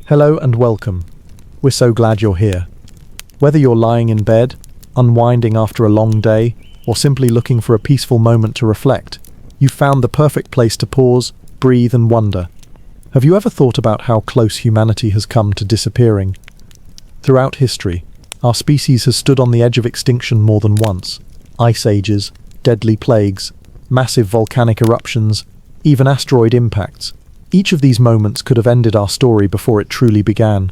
Hello and welcome. We're so glad you're here. Whether you're lying in bed, unwinding after a long day, or simply looking for a peaceful moment to reflect, you've found the perfect place to pause, breathe and wonder. Have you ever thought about how close humanity has come to disappearing? Throughout history, our species has stood on the edge of extinction more than once. Ice ages, deadly plagues, massive volcanic eruptions, even asteroid impacts. Each of these moments could have ended our story before it truly began.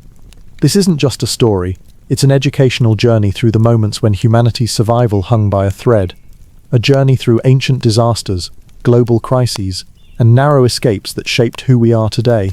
This isn't just a story, it's an educational journey through the moments when humanity's survival hung by a thread. A journey through ancient disasters, global crises, and narrow escapes that shaped who we are today.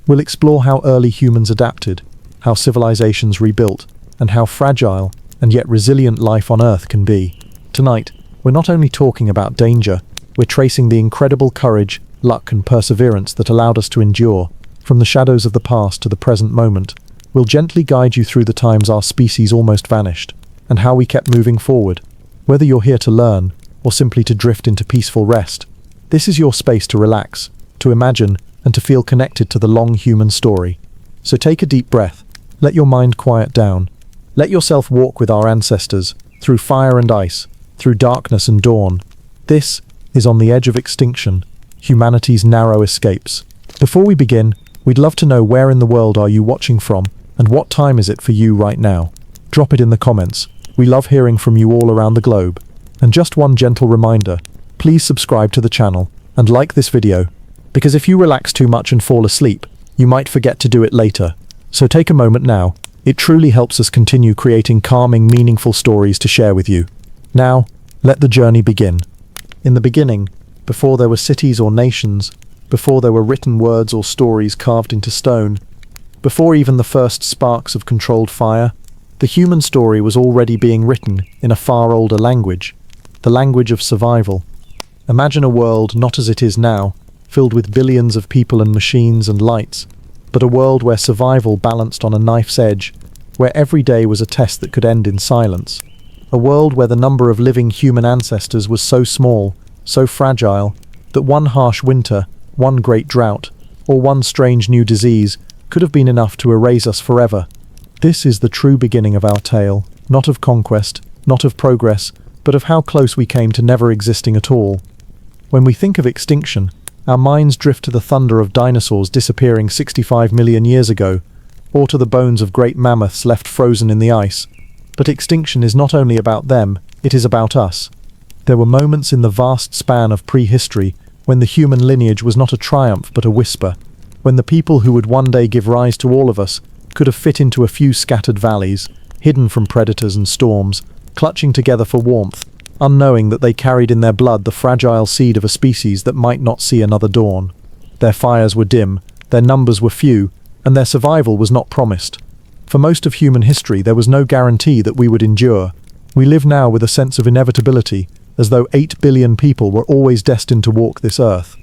We'll explore how early humans adapted, how civilizations rebuilt, and how fragile and yet resilient life on Earth can be. Tonight, we're not only talking about danger, we're tracing the incredible courage, luck and perseverance that allowed us to endure. From the shadows of the past to the present moment, we'll gently guide you through the times our species almost vanished, and how we kept moving forward. Whether you're here to learn, or simply to drift into peaceful rest, this is your space to relax, to imagine, and to feel connected to the long human story. So take a deep breath, let your mind quiet down, let yourself walk with our ancestors, through fire and ice, through darkness and dawn. This is On the Edge of Extinction, humanity's narrow escapes. Before we begin, we'd love to know where in the world are you watching from, and what time is it for you right now? Drop it in the comments. We love hearing from you all around the globe. And just one gentle reminder, please subscribe to the channel and like this video, because if you relax too much and fall asleep, you might forget to do it later. So take a moment now. It truly helps us continue creating calming, meaningful stories to share with you. Now, let the journey begin. In the beginning, before there were cities or nations, before there were written words or stories carved into stone, before even the first sparks of controlled fire, the human story was already being written in a far older language, the language of survival. Imagine a world not as it is now, filled with billions of people and machines and lights, but a world where survival balanced on a knife's edge, where every day was a test that could end in silence. A world where the number of living human ancestors was so small, so fragile, that one harsh winter, one great drought, or one strange new disease could have been enough to erase us forever. This is the true beginning of our tale, not of conquest, not of progress, but of how close we came to never existing at all. When we think of extinction, our minds drift to the thunder of dinosaurs disappearing 65 million years ago, or to the bones of great mammoths left frozen in the ice. But extinction is not only about them, it is about us. There were moments in the vast span of prehistory when the human lineage was not a triumph but a whisper, when the people who would one day give rise to all of us could have fit into a few scattered valleys, hidden from predators and storms, clutching together for warmth, unknowing that they carried in their blood the fragile seed of a species that might not see another dawn. Their fires were dim, their numbers were few, and their survival was not promised. For most of human history there was no guarantee that we would endure. We live now with a sense of inevitability, as though 8 billion people were always destined to walk this earth.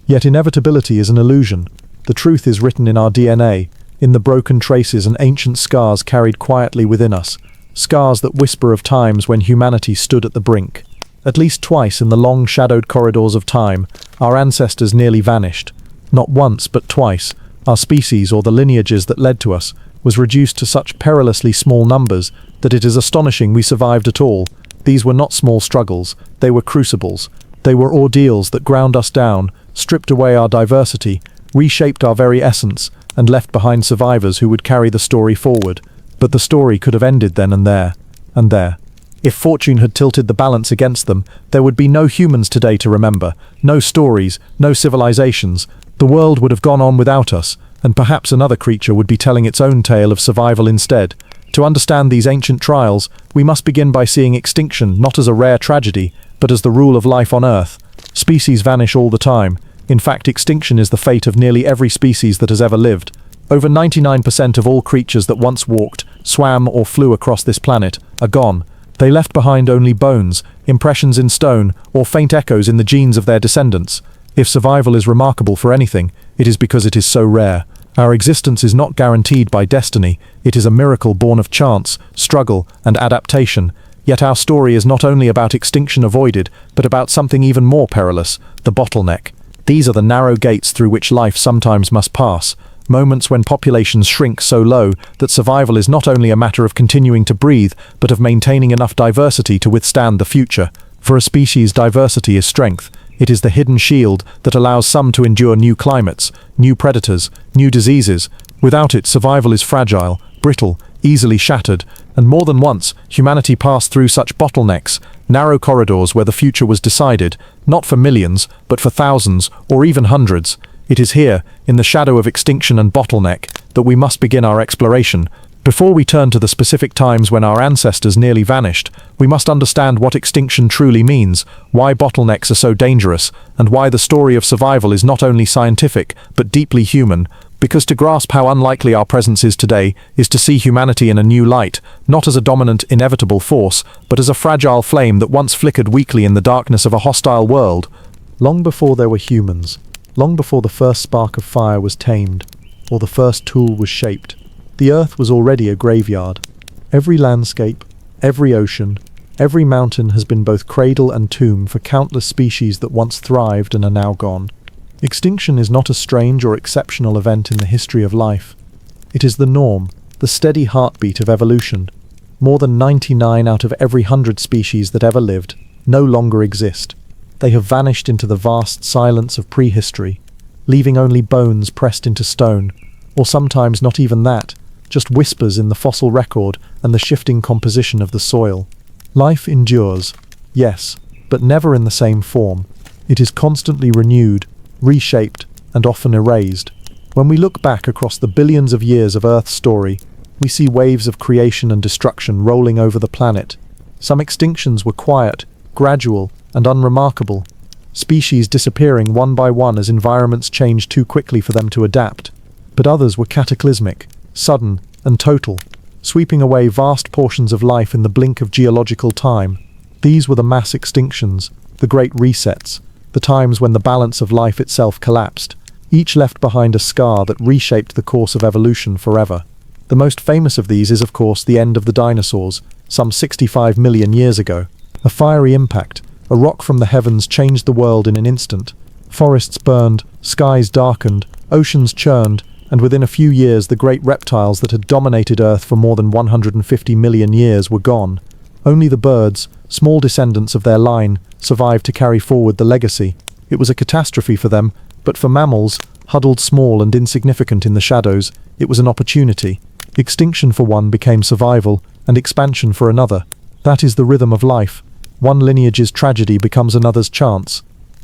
Yet inevitability is an illusion. The truth is written in our DNA, in the broken traces and ancient scars carried quietly within us, scars that whisper of times when humanity stood at the brink. At least twice in the long shadowed corridors of time, our ancestors nearly vanished. Not once, but twice, our species, or the lineages that led to us, was reduced to such perilously small numbers that it is astonishing we survived at all. These were not small struggles, they were crucibles. They were ordeals that ground us down, stripped away our diversity, reshaped our very essence, and left behind survivors who would carry the story forward. But the story could have ended then and there, and there. If fortune had tilted the balance against them, there would be no humans today to remember, no stories, no civilizations. The world would have gone on without us, and perhaps another creature would be telling its own tale of survival instead. To understand these ancient trials, we must begin by seeing extinction not as a rare tragedy, but as the rule of life on Earth. Species vanish all the time. In fact, extinction is the fate of nearly every species that has ever lived. Over 99% of all creatures that once walked, swam or flew across this planet are gone. They left behind only bones, impressions in stone, or faint echoes in the genes of their descendants. If survival is remarkable for anything, it is because it is so rare. Our existence is not guaranteed by destiny, it is a miracle born of chance, struggle, and adaptation. Yet our story is not only about extinction avoided, but about something even more perilous, the bottleneck. These are the narrow gates through which life sometimes must pass, moments when populations shrink so low that survival is not only a matter of continuing to breathe, but of maintaining enough diversity to withstand the future. For a species, diversity is strength. It is the hidden shield that allows some to endure new climates, new predators, new diseases. Without it, survival is fragile, brittle, easily shattered, and more than once, humanity passed through such bottlenecks, narrow corridors where the future was decided, not for millions, but for thousands, or even hundreds. It is here, in the shadow of extinction and bottleneck, that we must begin our exploration. Before we turn to the specific times when our ancestors nearly vanished, we must understand what extinction truly means, why bottlenecks are so dangerous, and why the story of survival is not only scientific, but deeply human. Because to grasp how unlikely our presence is today is to see humanity in a new light, not as a dominant, inevitable force, but as a fragile flame that once flickered weakly in the darkness of a hostile world. Long before there were humans, long before the first spark of fire was tamed, or the first tool was shaped, the earth was already a graveyard. Every landscape, every ocean, every mountain has been both cradle and tomb for countless species that once thrived and are now gone. Extinction is not a strange or exceptional event in the history of life. It is the norm, the steady heartbeat of evolution. More than 99 out of every 100 species that ever lived no longer exist. They have vanished into the vast silence of prehistory, leaving only bones pressed into stone, or sometimes not even that, just whispers in the fossil record and the shifting composition of the soil. Life endures, yes, but never in the same form. It is constantly renewed, reshaped, and often erased. When we look back across the billions of years of Earth's story, we see waves of creation and destruction rolling over the planet. Some extinctions were quiet, gradual, and unremarkable, species disappearing one by one as environments changed too quickly for them to adapt. But others were cataclysmic, sudden, and total, sweeping away vast portions of life in the blink of geological time. These were the mass extinctions, the great resets, the times when the balance of life itself collapsed, each left behind a scar that reshaped the course of evolution forever. The most famous of these is, of course, the end of the dinosaurs, some 65 million years ago. A fiery impact, a rock from the heavens changed the world in an instant. Forests burned, skies darkened, oceans churned, and within a few years the great reptiles that had dominated Earth for more than 150 million years were gone. Only the birds, small descendants of their line, survived to carry forward the legacy. It was a catastrophe for them, but for mammals, huddled small and insignificant in the shadows, it was an opportunity. Extinction for one became survival, and expansion for another. That is the rhythm of life. One lineage's tragedy becomes another's chance.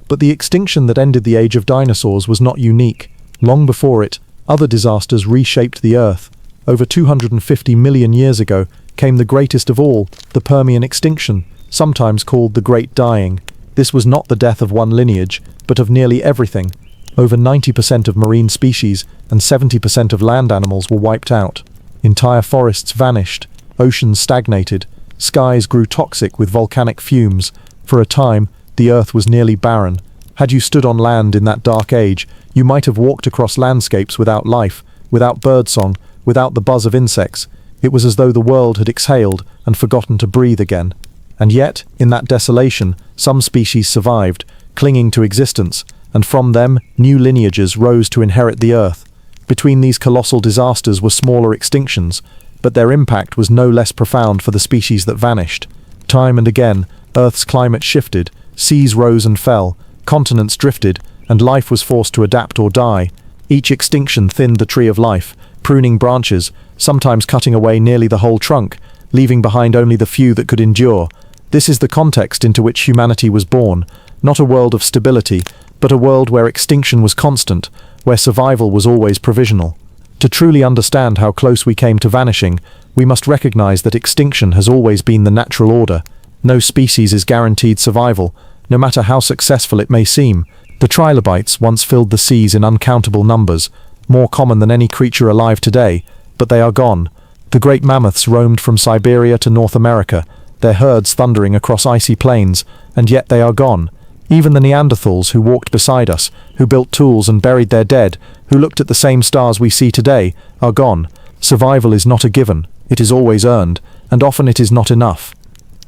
But the extinction that ended the age of dinosaurs was not unique. Long before it, other disasters reshaped the Earth. Over 250 million years ago came the greatest of all, the Permian extinction, sometimes called the Great Dying. This was not the death of one lineage, but of nearly everything. Over 90% of marine species and 70% of land animals were wiped out. Entire forests vanished, oceans stagnated, skies grew toxic with volcanic fumes. For a time, the Earth was nearly barren. Had you stood on land in that dark age, you might have walked across landscapes without life, without birdsong, without the buzz of insects. It was as though the world had exhaled and forgotten to breathe again. And yet, in that desolation, some species survived, clinging to existence, and from them, new lineages rose to inherit the Earth. Between these colossal disasters were smaller extinctions, but their impact was no less profound for the species that vanished. Time and again, Earth's climate shifted, seas rose and fell, continents drifted, and life was forced to adapt or die. Each extinction thinned the tree of life, pruning branches, sometimes cutting away nearly the whole trunk, leaving behind only the few that could endure. This is the context into which humanity was born, not a world of stability, but a world where extinction was constant, where survival was always provisional. To truly understand how close we came to vanishing, we must recognize that extinction has always been the natural order. No species is guaranteed survival, no matter how successful it may seem. The trilobites once filled the seas in uncountable numbers, more common than any creature alive today, but they are gone. The great mammoths roamed from Siberia to North America, their herds thundering across icy plains, and yet they are gone. Even the Neanderthals who walked beside us, who built tools and buried their dead, who looked at the same stars we see today, are gone. Survival is not a given, it is always earned, and often it is not enough.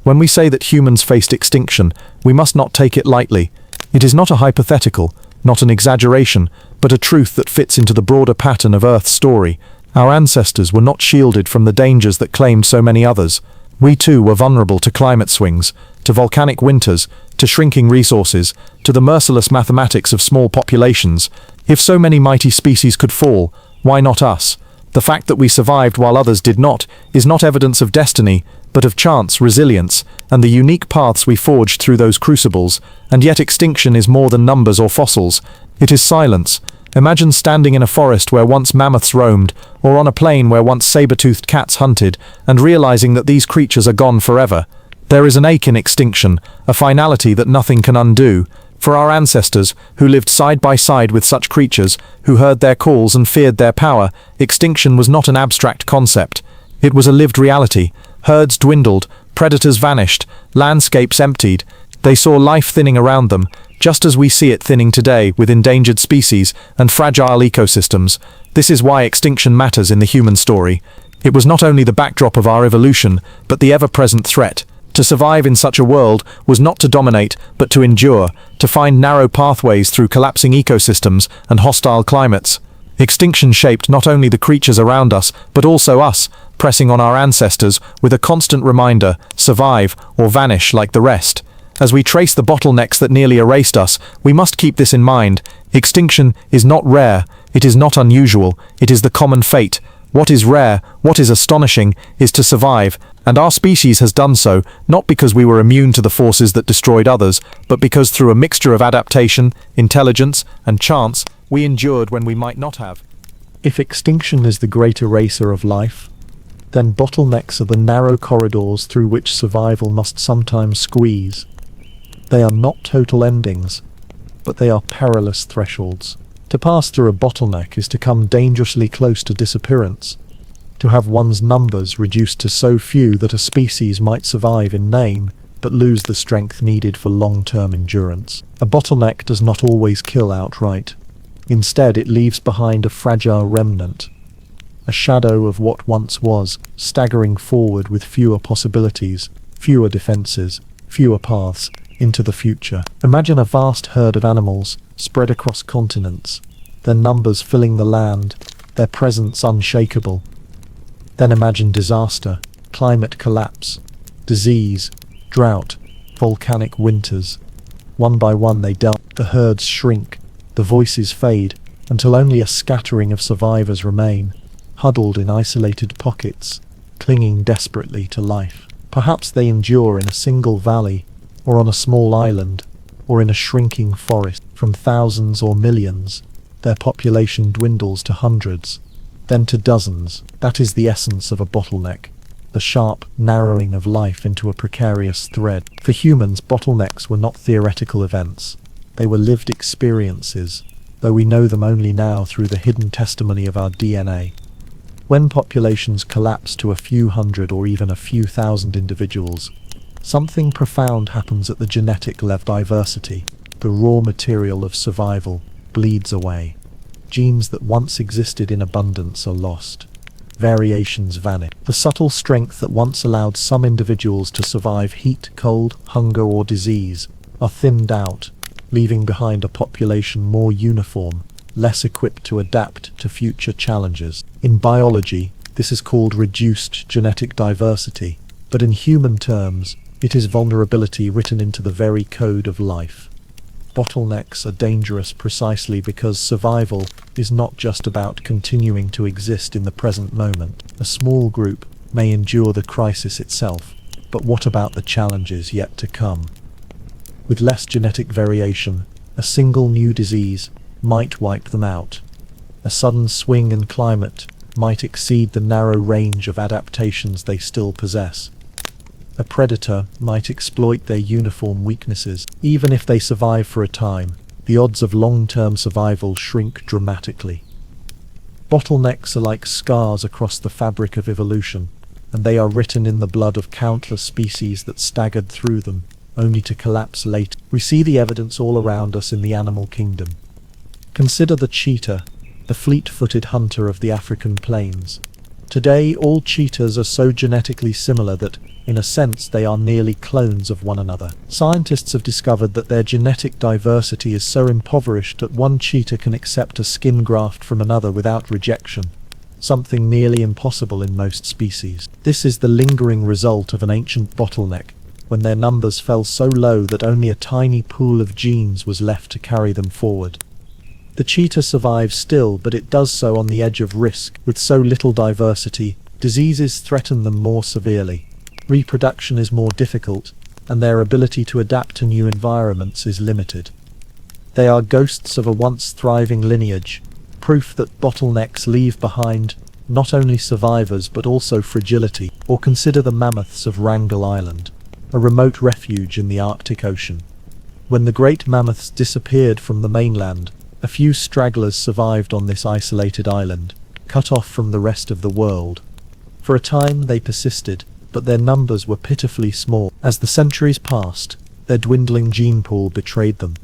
When we say that humans faced extinction, we must not take it lightly. It is not a hypothetical, not an exaggeration, but a truth that fits into the broader pattern of Earth's story. Our ancestors were not shielded from the dangers that claimed so many others. We too were vulnerable to climate swings, to volcanic winters, to shrinking resources, to the merciless mathematics of small populations. If so many mighty species could fall, why not us? The fact that we survived while others did not is not evidence of destiny, but of chance, resilience, and the unique paths we forged through those crucibles. And yet extinction is more than numbers or fossils. It is silence. Imagine standing in a forest where once mammoths roamed, or on a plain where once saber-toothed cats hunted, and realizing that these creatures are gone forever. There is an ache in extinction, a finality that nothing can undo. For our ancestors, who lived side by side with such creatures, who heard their calls and feared their power, extinction was not an abstract concept. It was a lived reality. Herds dwindled, predators vanished, landscapes emptied. They saw life thinning around them, just as we see it thinning today with endangered species and fragile ecosystems. This is why extinction matters in the human story. It was not only the backdrop of our evolution, but the ever-present threat. To survive in such a world was not to dominate, but to endure, to find narrow pathways through collapsing ecosystems and hostile climates. Extinction shaped not only the creatures around us, but also us, pressing on our ancestors with a constant reminder, survive or vanish like the rest. As we trace the bottlenecks that nearly erased us, we must keep this in mind. Extinction is not rare, it is not unusual, it is the common fate. What is rare, what is astonishing, is to survive, and our species has done so, not because we were immune to the forces that destroyed others, but because through a mixture of adaptation, intelligence, and chance, we endured when we might not have. If extinction is the great eraser of life, then bottlenecks are the narrow corridors through which survival must sometimes squeeze. They are not total endings, but they are perilous thresholds. To pass through a bottleneck is to come dangerously close to disappearance, to have one's numbers reduced to so few that a species might survive in name, but lose the strength needed for long-term endurance. A bottleneck does not always kill outright. Instead, it leaves behind a fragile remnant, a shadow of what once was, staggering forward with fewer possibilities, fewer defenses, fewer paths into the future. Imagine a vast herd of animals spread across continents, their numbers filling the land, their presence unshakable. Then imagine disaster, climate collapse, disease, drought, volcanic winters. One by one they die, the herds shrink, the voices fade, until only a scattering of survivors remain, huddled in isolated pockets, clinging desperately to life. Perhaps they endure in a single valley, or on a small island, or in a shrinking forest. From thousands or millions, their population dwindles to hundreds, then to dozens. That is the essence of a bottleneck, the sharp narrowing of life into a precarious thread. For humans, bottlenecks were not theoretical events. They were lived experiences, though we know them only now through the hidden testimony of our DNA. When populations collapse to a few hundred or even a few thousand individuals, something profound happens at the genetic level. Diversity, the raw material of survival, bleeds away. Genes that once existed in abundance are lost. Variations vanish. The subtle strength that once allowed some individuals to survive heat, cold, hunger, or disease are thinned out, leaving behind a population more uniform, less equipped to adapt to future challenges. In biology, this is called reduced genetic diversity, but in human terms, it is vulnerability written into the very code of life. Bottlenecks are dangerous precisely because survival is not just about continuing to exist in the present moment. A small group may endure the crisis itself, but what about the challenges yet to come? With less genetic variation, a single new disease might wipe them out. A sudden swing in climate might exceed the narrow range of adaptations they still possess. A predator might exploit their uniform weaknesses. Even if they survive for a time, the odds of long-term survival shrink dramatically. Bottlenecks are like scars across the fabric of evolution, and they are written in the blood of countless species that staggered through them, only to collapse later. We see the evidence all around us in the animal kingdom. Consider the cheetah, the fleet-footed hunter of the African plains. Today, all cheetahs are so genetically similar that, in a sense, they are nearly clones of one another. Scientists have discovered that their genetic diversity is so impoverished that one cheetah can accept a skin graft from another without rejection, something nearly impossible in most species. This is the lingering result of an ancient bottleneck, when their numbers fell so low that only a tiny pool of genes was left to carry them forward. The cheetah survives still, but it does so on the edge of risk. With so little diversity, diseases threaten them more severely. Reproduction is more difficult, and their ability to adapt to new environments is limited. They are ghosts of a once thriving lineage, proof that bottlenecks leave behind not only survivors but also fragility. Or consider the mammoths of Wrangel Island, a remote refuge in the Arctic Ocean. When the great mammoths disappeared from the mainland, a few stragglers survived on this isolated island, cut off from the rest of the world. For a time they persisted, but their numbers were pitifully small. As the centuries passed, their dwindling gene pool betrayed them.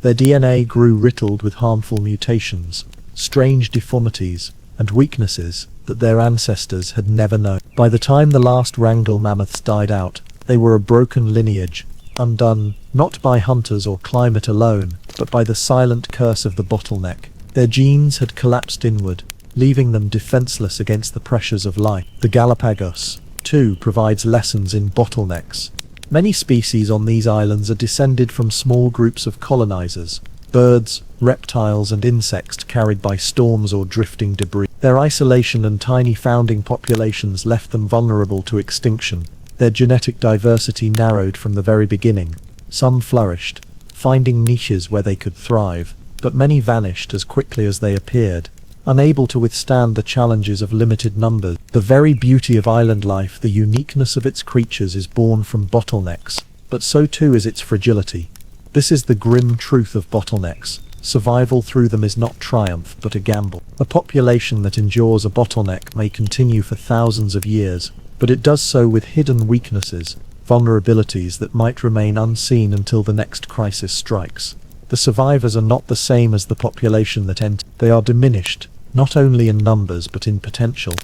Their DNA grew riddled with harmful mutations, strange deformities, and weaknesses that their ancestors had never known. By the time the last Wrangel mammoths died out, they were a broken lineage, undone not by hunters or climate alone, but by the silent curse of the bottleneck. Their genes had collapsed inward, leaving them defenseless against the pressures of life. The Galapagos, too, provides lessons in bottlenecks. Many species on these islands are descended from small groups of colonizers, birds, reptiles and insects carried by storms or drifting debris. Their isolation and tiny founding populations left them vulnerable to extinction. Their genetic diversity narrowed from the very beginning. Some flourished, finding niches where they could thrive, but many vanished as quickly as they appeared, unable to withstand the challenges of limited numbers. The very beauty of island life, the uniqueness of its creatures, is born from bottlenecks, but so too is its fragility. This is the grim truth of bottlenecks. Survival through them is not triumph, but a gamble. A population that endures a bottleneck may continue for thousands of years, but it does so with hidden weaknesses, vulnerabilities that might remain unseen until the next crisis strikes. The survivors are not the same as the population that entered. They are diminished, not only in numbers but in potential.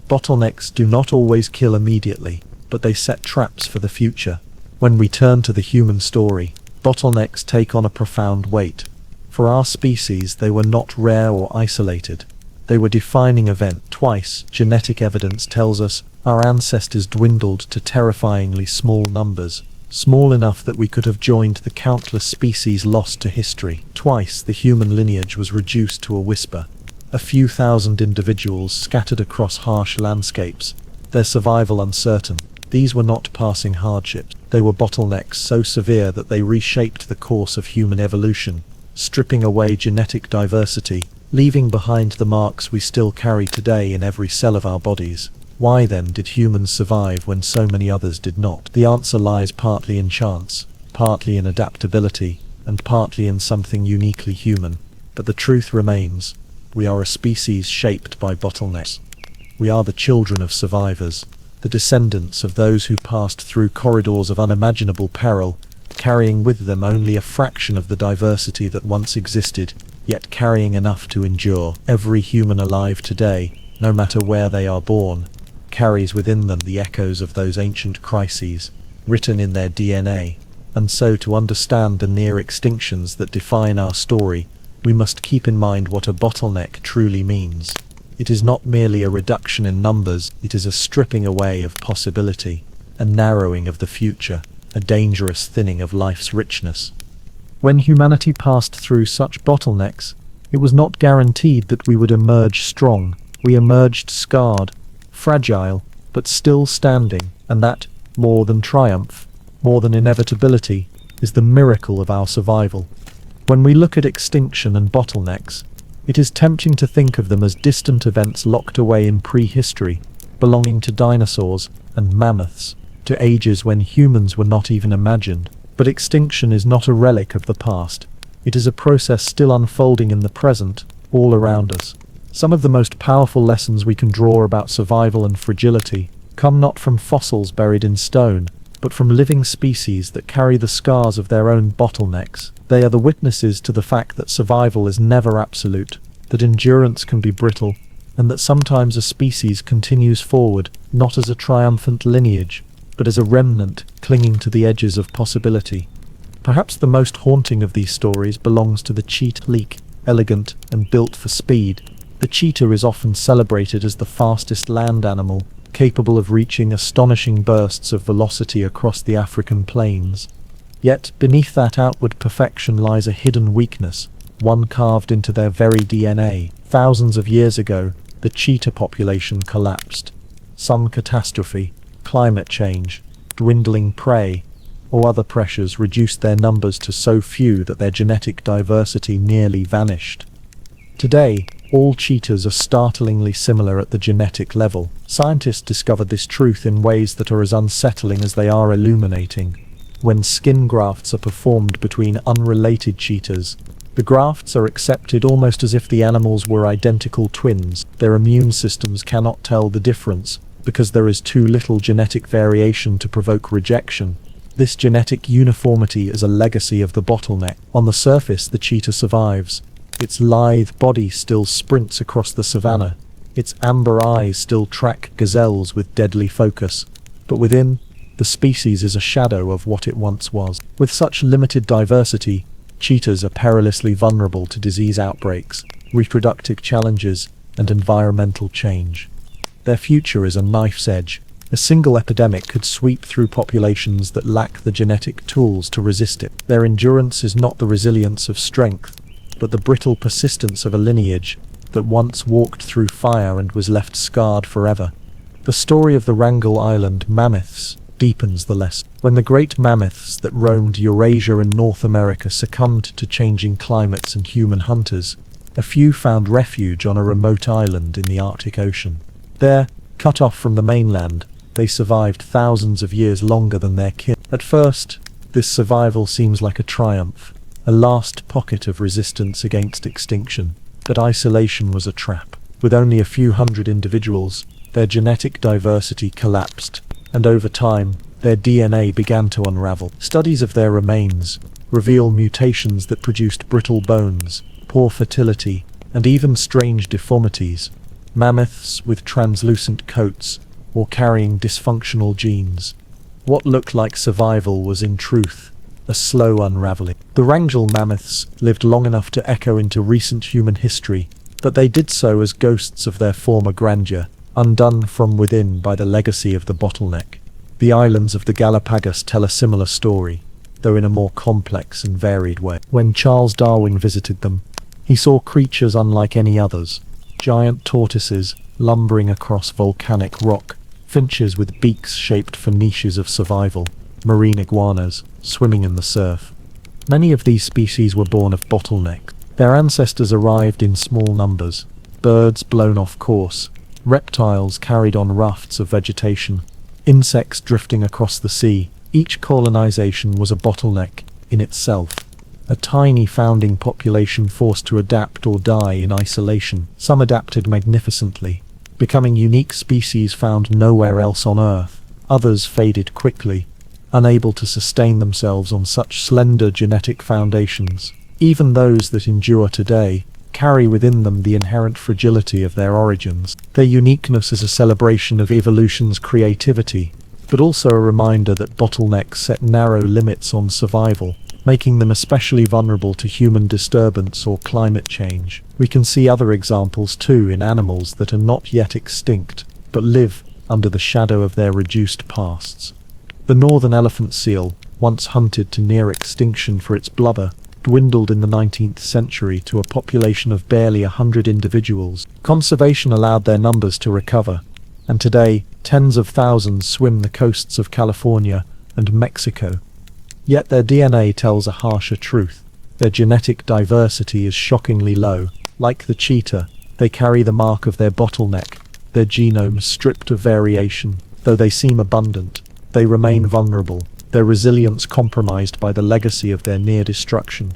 Bottlenecks do not always kill immediately, but they set traps for the future. When we turn to the human story, bottlenecks take on a profound weight. For our species, they were not rare or isolated. They were defining event. Twice, genetic evidence tells us, our ancestors dwindled to terrifyingly small numbers, small enough that we could have joined the countless species lost to history. Twice, the human lineage was reduced to a whisper, a few thousand individuals scattered across harsh landscapes, their survival uncertain. These were not passing hardships. They were bottlenecks so severe that they reshaped the course of human evolution, stripping away genetic diversity, leaving behind the marks we still carry today in every cell of our bodies. Why then did humans survive when so many others did not? The answer lies partly in chance, partly in adaptability, and partly in something uniquely human. But the truth remains, we are a species shaped by bottlenecks. We are the children of survivors, the descendants of those who passed through corridors of unimaginable peril, carrying with them only a fraction of the diversity that once existed, yet carrying enough to endure. Every human alive today, no matter where they are born, carries within them the echoes of those ancient crises, written in their DNA. And so, to understand the near extinctions that define our story, we must keep in mind what a bottleneck truly means. It is not merely a reduction in numbers, it is a stripping away of possibility, a narrowing of the future, a dangerous thinning of life's richness. When humanity passed through such bottlenecks, it was not guaranteed that we would emerge strong. We emerged scarred, fragile, but still standing, and that, more than triumph, more than inevitability, is the miracle of our survival. When we look at extinction and bottlenecks, it is tempting to think of them as distant events locked away in prehistory, belonging to dinosaurs and mammoths, to ages when humans were not even imagined. But extinction is not a relic of the past. It is a process still unfolding in the present, all around us. Some of the most powerful lessons we can draw about survival and fragility come not from fossils buried in stone, but from living species that carry the scars of their own bottlenecks. They are the witnesses to the fact that survival is never absolute, that endurance can be brittle, and that sometimes a species continues forward, not as a triumphant lineage, but as a remnant clinging to the edges of possibility. Perhaps the most haunting of these stories belongs to the cheetah. Sleek, elegant, and built for speed, the cheetah is often celebrated as the fastest land animal, capable of reaching astonishing bursts of velocity across the African plains. Yet, beneath that outward perfection lies a hidden weakness, one carved into their very DNA. Thousands of years ago, the cheetah population collapsed. Some catastrophe, climate change, dwindling prey, or other pressures reduced their numbers to so few that their genetic diversity nearly vanished. Today, all cheetahs are startlingly similar at the genetic level. Scientists discovered this truth in ways that are as unsettling as they are illuminating. When skin grafts are performed between unrelated cheetahs, the grafts are accepted almost as if the animals were identical twins. Their immune systems cannot tell the difference, because there is too little genetic variation to provoke rejection. This genetic uniformity is a legacy of the bottleneck. On the surface, the cheetah survives. Its lithe body still sprints across the savannah. Its amber eyes still track gazelles with deadly focus. But within, the species is a shadow of what it once was. With such limited diversity, cheetahs are perilously vulnerable to disease outbreaks, reproductive challenges, and environmental change. Their future is a knife's edge. A single epidemic could sweep through populations that lack the genetic tools to resist it. Their endurance is not the resilience of strength, but the brittle persistence of a lineage that once walked through fire and was left scarred forever. The story of the Wrangel Island mammoths deepens the lesson. When the great mammoths that roamed Eurasia and North America succumbed to changing climates and human hunters, a few found refuge on a remote island in the Arctic Ocean. There, cut off from the mainland, they survived thousands of years longer than their kin. At first, this survival seems like a triumph, a last pocket of resistance against extinction. But isolation was a trap. With only a few hundred individuals, their genetic diversity collapsed, and over time, their DNA began to unravel. Studies of their remains reveal mutations that produced brittle bones, poor fertility, and even strange deformities. Mammoths with translucent coats, or carrying dysfunctional genes. What looked like survival was in truth a slow unraveling. The Wrangel mammoths lived long enough to echo into recent human history, but they did so as ghosts of their former grandeur, undone from within by the legacy of the bottleneck. The islands of the Galapagos tell a similar story, though in a more complex and varied way. When Charles Darwin visited them, he saw creatures unlike any others. Giant tortoises lumbering across volcanic rock, finches with beaks shaped for niches of survival, marine iguanas swimming in the surf. Many of these species were born of bottlenecks. Their ancestors arrived in small numbers, birds blown off course, reptiles carried on rafts of vegetation, insects drifting across the sea. Each colonization was a bottleneck in itself. A tiny founding population forced to adapt or die in isolation. Some adapted magnificently, becoming unique species found nowhere else on Earth. Others faded quickly, unable to sustain themselves on such slender genetic foundations. Even those that endure today carry within them the inherent fragility of their origins. Their uniqueness is a celebration of evolution's creativity, but also a reminder that bottlenecks set narrow limits on survival, making them especially vulnerable to human disturbance or climate change. We can see other examples too in animals that are not yet extinct, but live under the shadow of their reduced pasts. The northern elephant seal, once hunted to near extinction for its blubber, dwindled in the 19th century to a population of barely 100 individuals. Conservation allowed their numbers to recover, and today tens of thousands swim the coasts of California and Mexico. Yet their DNA tells a harsher truth. Their genetic diversity is shockingly low. Like the cheetah, they carry the mark of their bottleneck, their genome stripped of variation. Though they seem abundant, they remain vulnerable, their resilience compromised by the legacy of their near destruction.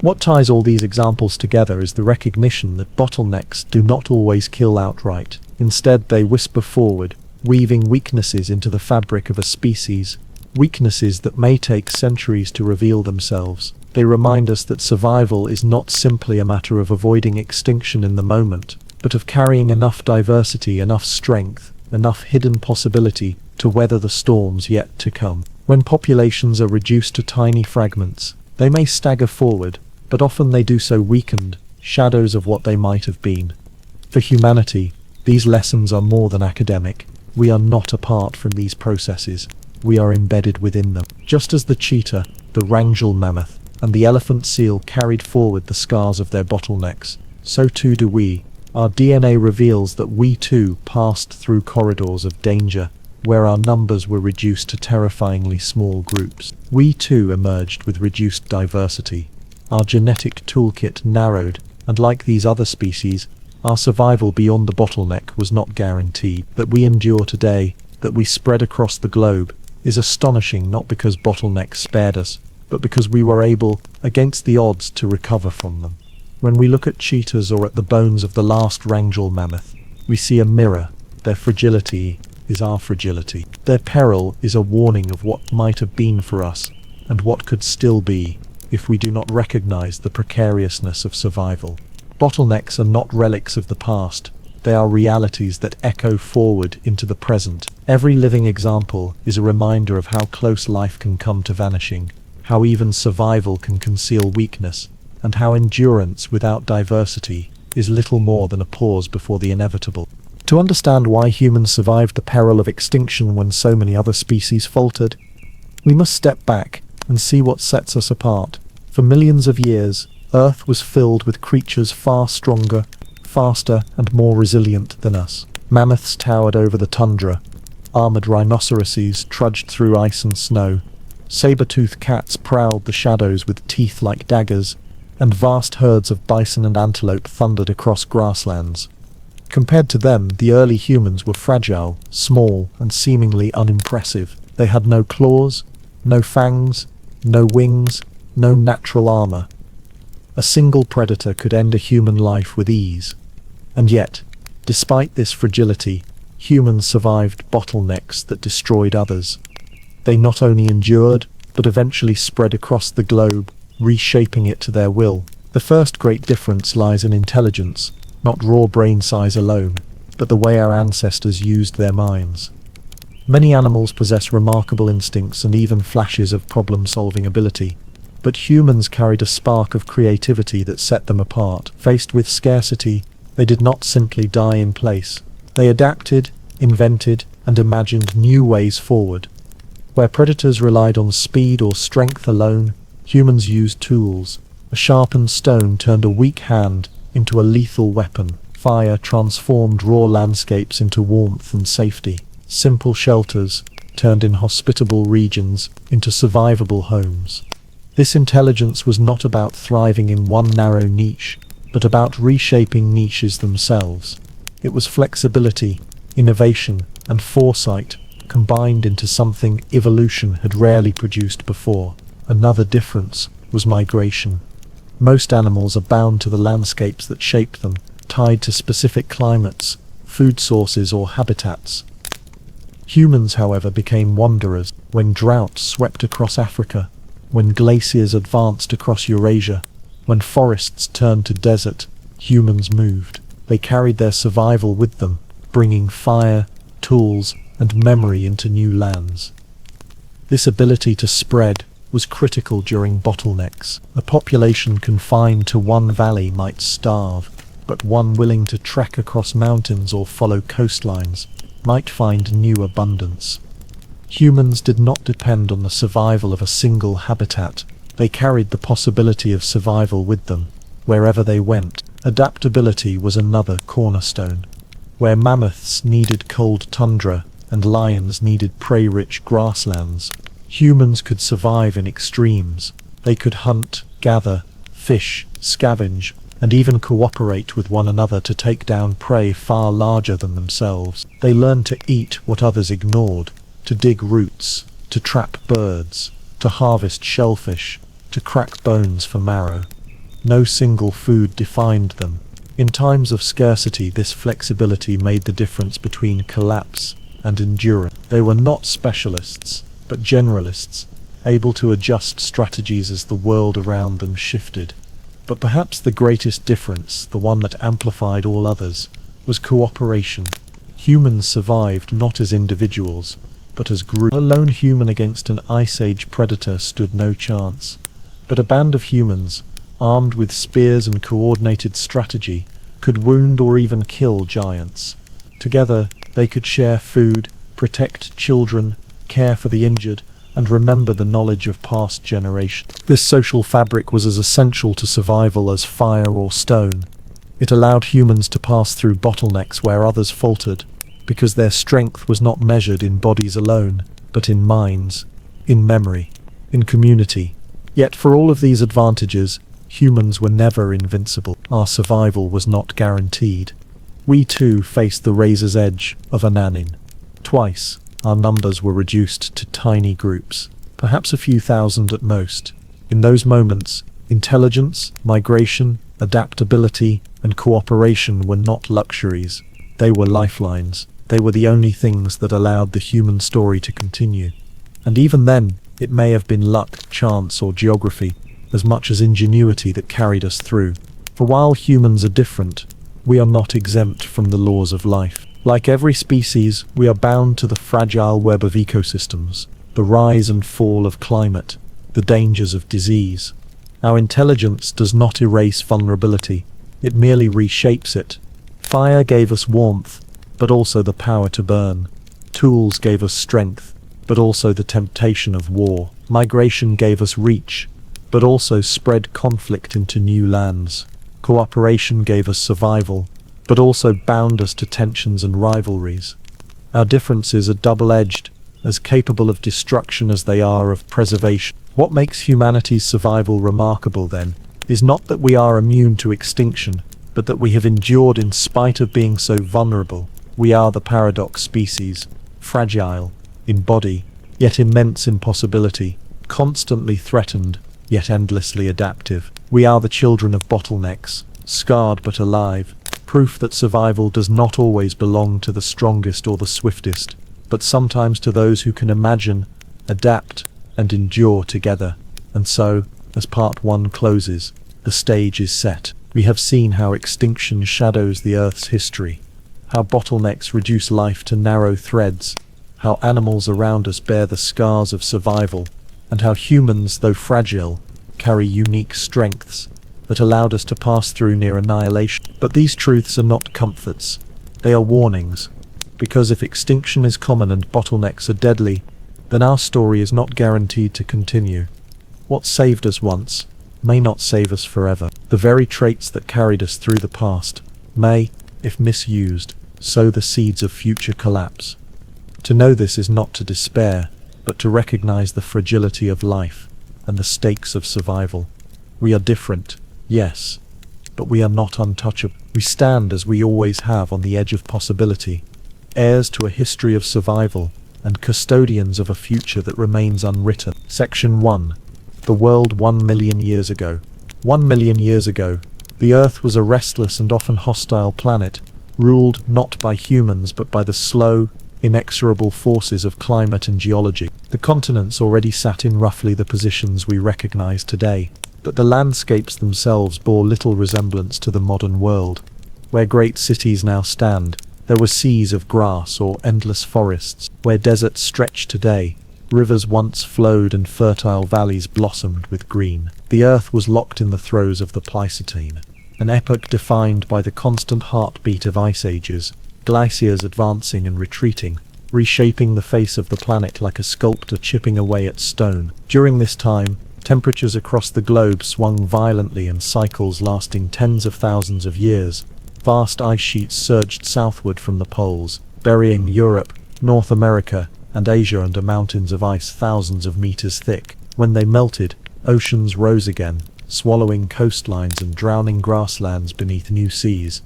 What ties all these examples together is the recognition that bottlenecks do not always kill outright. Instead, they whisper forward, weaving weaknesses into the fabric of a species, weaknesses that may take centuries to reveal themselves. They remind us that survival is not simply a matter of avoiding extinction in the moment, but of carrying enough diversity, enough strength, enough hidden possibility to weather the storms yet to come. When populations are reduced to tiny fragments, they may stagger forward, but often they do so weakened, shadows of what they might have been. For humanity, these lessons are more than academic. We are not apart from these processes. We are embedded within them. Just as the cheetah, the Wrangell mammoth, and the elephant seal carried forward the scars of their bottlenecks, so too do we. Our DNA reveals that we too passed through corridors of danger, where our numbers were reduced to terrifyingly small groups. We too emerged with reduced diversity. Our genetic toolkit narrowed, and like these other species, our survival beyond the bottleneck was not guaranteed. That we endure today, that we spread across the globe, is astonishing, not because bottlenecks spared us, but because we were able, against the odds, to recover from them. When we look at cheetahs or at the bones of the last Wrangell mammoth, we see a mirror. Their fragility is our fragility. Their peril is a warning of what might have been for us, and what could still be, if we do not recognize the precariousness of survival. Bottlenecks are not relics of the past. They are realities that echo forward into the present. Every living example is a reminder of how close life can come to vanishing, how even survival can conceal weakness, and how endurance without diversity is little more than a pause before the inevitable. To understand why humans survived the peril of extinction when so many other species faltered, we must step back and see what sets us apart. For millions of years, Earth was filled with creatures far stronger, faster, and more resilient than us. Mammoths towered over the tundra, armored rhinoceroses trudged through ice and snow, saber-toothed cats prowled the shadows with teeth like daggers, and vast herds of bison and antelope thundered across grasslands. Compared to them, the early humans were fragile, small, and seemingly unimpressive. They had no claws, no fangs, no wings, no natural armor. A single predator could end a human life with ease. And yet, despite this fragility, humans survived bottlenecks that destroyed others. They not only endured, but eventually spread across the globe, reshaping it to their will. The first great difference lies in intelligence, not raw brain size alone, but the way our ancestors used their minds. Many animals possess remarkable instincts and even flashes of problem-solving ability, but humans carried a spark of creativity that set them apart. Faced with scarcity, they did not simply die in place. They adapted, invented, and imagined new ways forward. Where predators relied on speed or strength alone, humans used tools. A sharpened stone turned a weak hand into a lethal weapon. Fire transformed raw landscapes into warmth and safety. Simple shelters turned inhospitable regions into survivable homes. This intelligence was not about thriving in one narrow niche, but about reshaping niches themselves. It was flexibility, innovation, and foresight combined into something evolution had rarely produced before. Another difference was migration. Most animals are bound to the landscapes that shape them, tied to specific climates, food sources, or habitats. Humans, however, became wanderers. When droughts swept across Africa, when glaciers advanced across Eurasia, when forests turned to desert, humans moved. They carried their survival with them, bringing fire, tools, and memory into new lands. This ability to spread was critical during bottlenecks. A population confined to one valley might starve, but one willing to trek across mountains or follow coastlines might find new abundance. Humans did not depend on the survival of a single habitat. They carried the possibility of survival with them, wherever they went. Adaptability was another cornerstone. Where mammoths needed cold tundra and lions needed prey-rich grasslands, humans could survive in extremes. They could hunt, gather, fish, scavenge, and even cooperate with one another to take down prey far larger than themselves. They learned to eat what others ignored, to dig roots, to trap birds, to harvest shellfish, to crack bones for marrow. No single food defined them. In times of scarcity, this flexibility made the difference between collapse and endurance. They were not specialists, but generalists, able to adjust strategies as the world around them shifted. But perhaps the greatest difference, the one that amplified all others, was cooperation. Humans survived not as individuals, but as groups. A lone human against an Ice Age predator stood no chance. But a band of humans, armed with spears and coordinated strategy, could wound or even kill giants. Together, they could share food, protect children, care for the injured, and remember the knowledge of past generations. This social fabric was as essential to survival as fire or stone. It allowed humans to pass through bottlenecks where others faltered, because their strength was not measured in bodies alone, but in minds, in memory, in community. Yet for all of these advantages, humans were never invincible. Our survival was not guaranteed. We too faced the razor's edge of Ananin. Twice, our numbers were reduced to tiny groups, perhaps a few thousand at most. In those moments, intelligence, migration, adaptability, and cooperation were not luxuries. They were lifelines. They were the only things that allowed the human story to continue. And even then, it may have been luck, chance, or geography, as much as ingenuity that carried us through. For while humans are different, we are not exempt from the laws of life. Like every species, we are bound to the fragile web of ecosystems, the rise and fall of climate, the dangers of disease. Our intelligence does not erase vulnerability, it merely reshapes it. Fire gave us warmth, but also the power to burn. Tools gave us strength, but also the temptation of war. Migration gave us reach, but also spread conflict into new lands. Cooperation gave us survival, but also bound us to tensions and rivalries. Our differences are double-edged, as capable of destruction as they are of preservation. What makes humanity's survival remarkable, then, is not that we are immune to extinction, but that we have endured in spite of being so vulnerable. We are the paradox species, fragile in body, yet immense in possibility, constantly threatened, yet endlessly adaptive. We are the children of bottlenecks, scarred but alive, proof that survival does not always belong to the strongest or the swiftest, but sometimes to those who can imagine, adapt, and endure together. And so, as part 1 closes, the stage is set. We have seen how extinction shadows the Earth's history, how bottlenecks reduce life to narrow threads, how animals around us bear the scars of survival, and how humans, though fragile, carry unique strengths that allowed us to pass through near annihilation. But these truths are not comforts, they are warnings, because if extinction is common and bottlenecks are deadly, then our story is not guaranteed to continue. What saved us once may not save us forever. The very traits that carried us through the past may, if misused, sow the seeds of future collapse. To know this is not to despair, but to recognize the fragility of life and the stakes of survival. We are different, yes, but we are not untouchable. We stand, as we always have, on the edge of possibility, heirs to a history of survival and custodians of a future that remains unwritten. Section 1. The world 1 million years ago. 1 million years ago, the Earth was a restless and often hostile planet, ruled not by humans but by the slow, inexorable forces of climate and geology. The continents already sat in roughly the positions we recognize today, but the landscapes themselves bore little resemblance to the modern world. Where great cities now stand, there were seas of grass or endless forests. Where deserts stretch today, rivers once flowed and fertile valleys blossomed with green. The Earth was locked in the throes of the Pleistocene, an epoch defined by the constant heartbeat of ice ages, glaciers advancing and retreating, reshaping the face of the planet like a sculptor chipping away at stone. During this time, temperatures across the globe swung violently in cycles lasting tens of thousands of years. Vast ice sheets surged southward from the poles, burying Europe, North America, and Asia under mountains of ice thousands of meters thick. When they melted, oceans rose again, swallowing coastlines and drowning grasslands beneath new seas.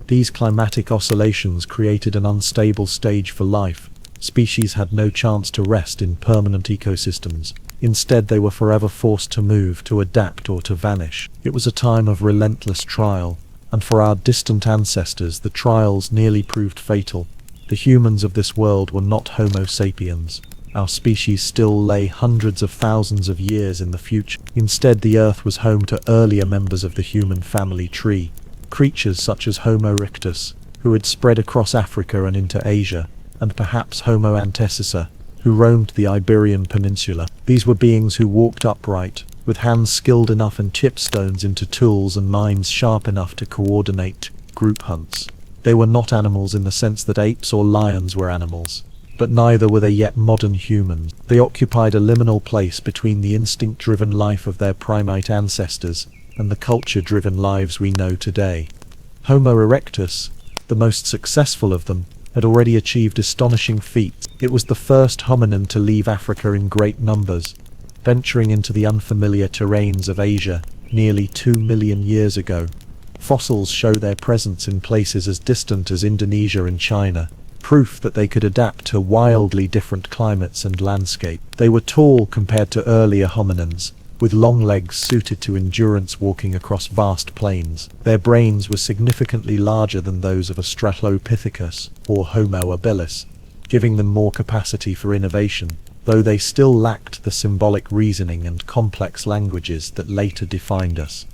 These climatic oscillations created an unstable stage for life. Species had no chance to rest in permanent ecosystems. Instead, they were forever forced to move, to adapt, or to vanish. It was a time of relentless trial, and for our distant ancestors the trials nearly proved fatal. The humans of this world were not Homo sapiens. Our species still lay hundreds of thousands of years in the future. Instead, the Earth was home to earlier members of the human family tree, creatures such as Homo erectus, who had spread across Africa and into Asia, and perhaps Homo antecessor, who roamed the Iberian Peninsula. These were beings who walked upright, with hands skilled enough and chipped stones into tools and minds sharp enough to coordinate group hunts. They were not animals in the sense that apes or lions were animals, but neither were they yet modern humans. They occupied a liminal place between the instinct-driven life of their primate ancestors and the culture-driven lives we know today. Homo erectus, the most successful of them, had already achieved astonishing feats. It was the first hominin to leave Africa in great numbers, venturing into the unfamiliar terrains of Asia nearly 2 million years ago. Fossils show their presence in places as distant as Indonesia and China, proof that they could adapt to wildly different climates and landscape. They were tall compared to earlier hominins, with long legs suited to endurance walking across vast plains. Their brains were significantly larger than those of Australopithecus or Homo habilis, giving them more capacity for innovation, though they still lacked the symbolic reasoning and complex languages that later defined us.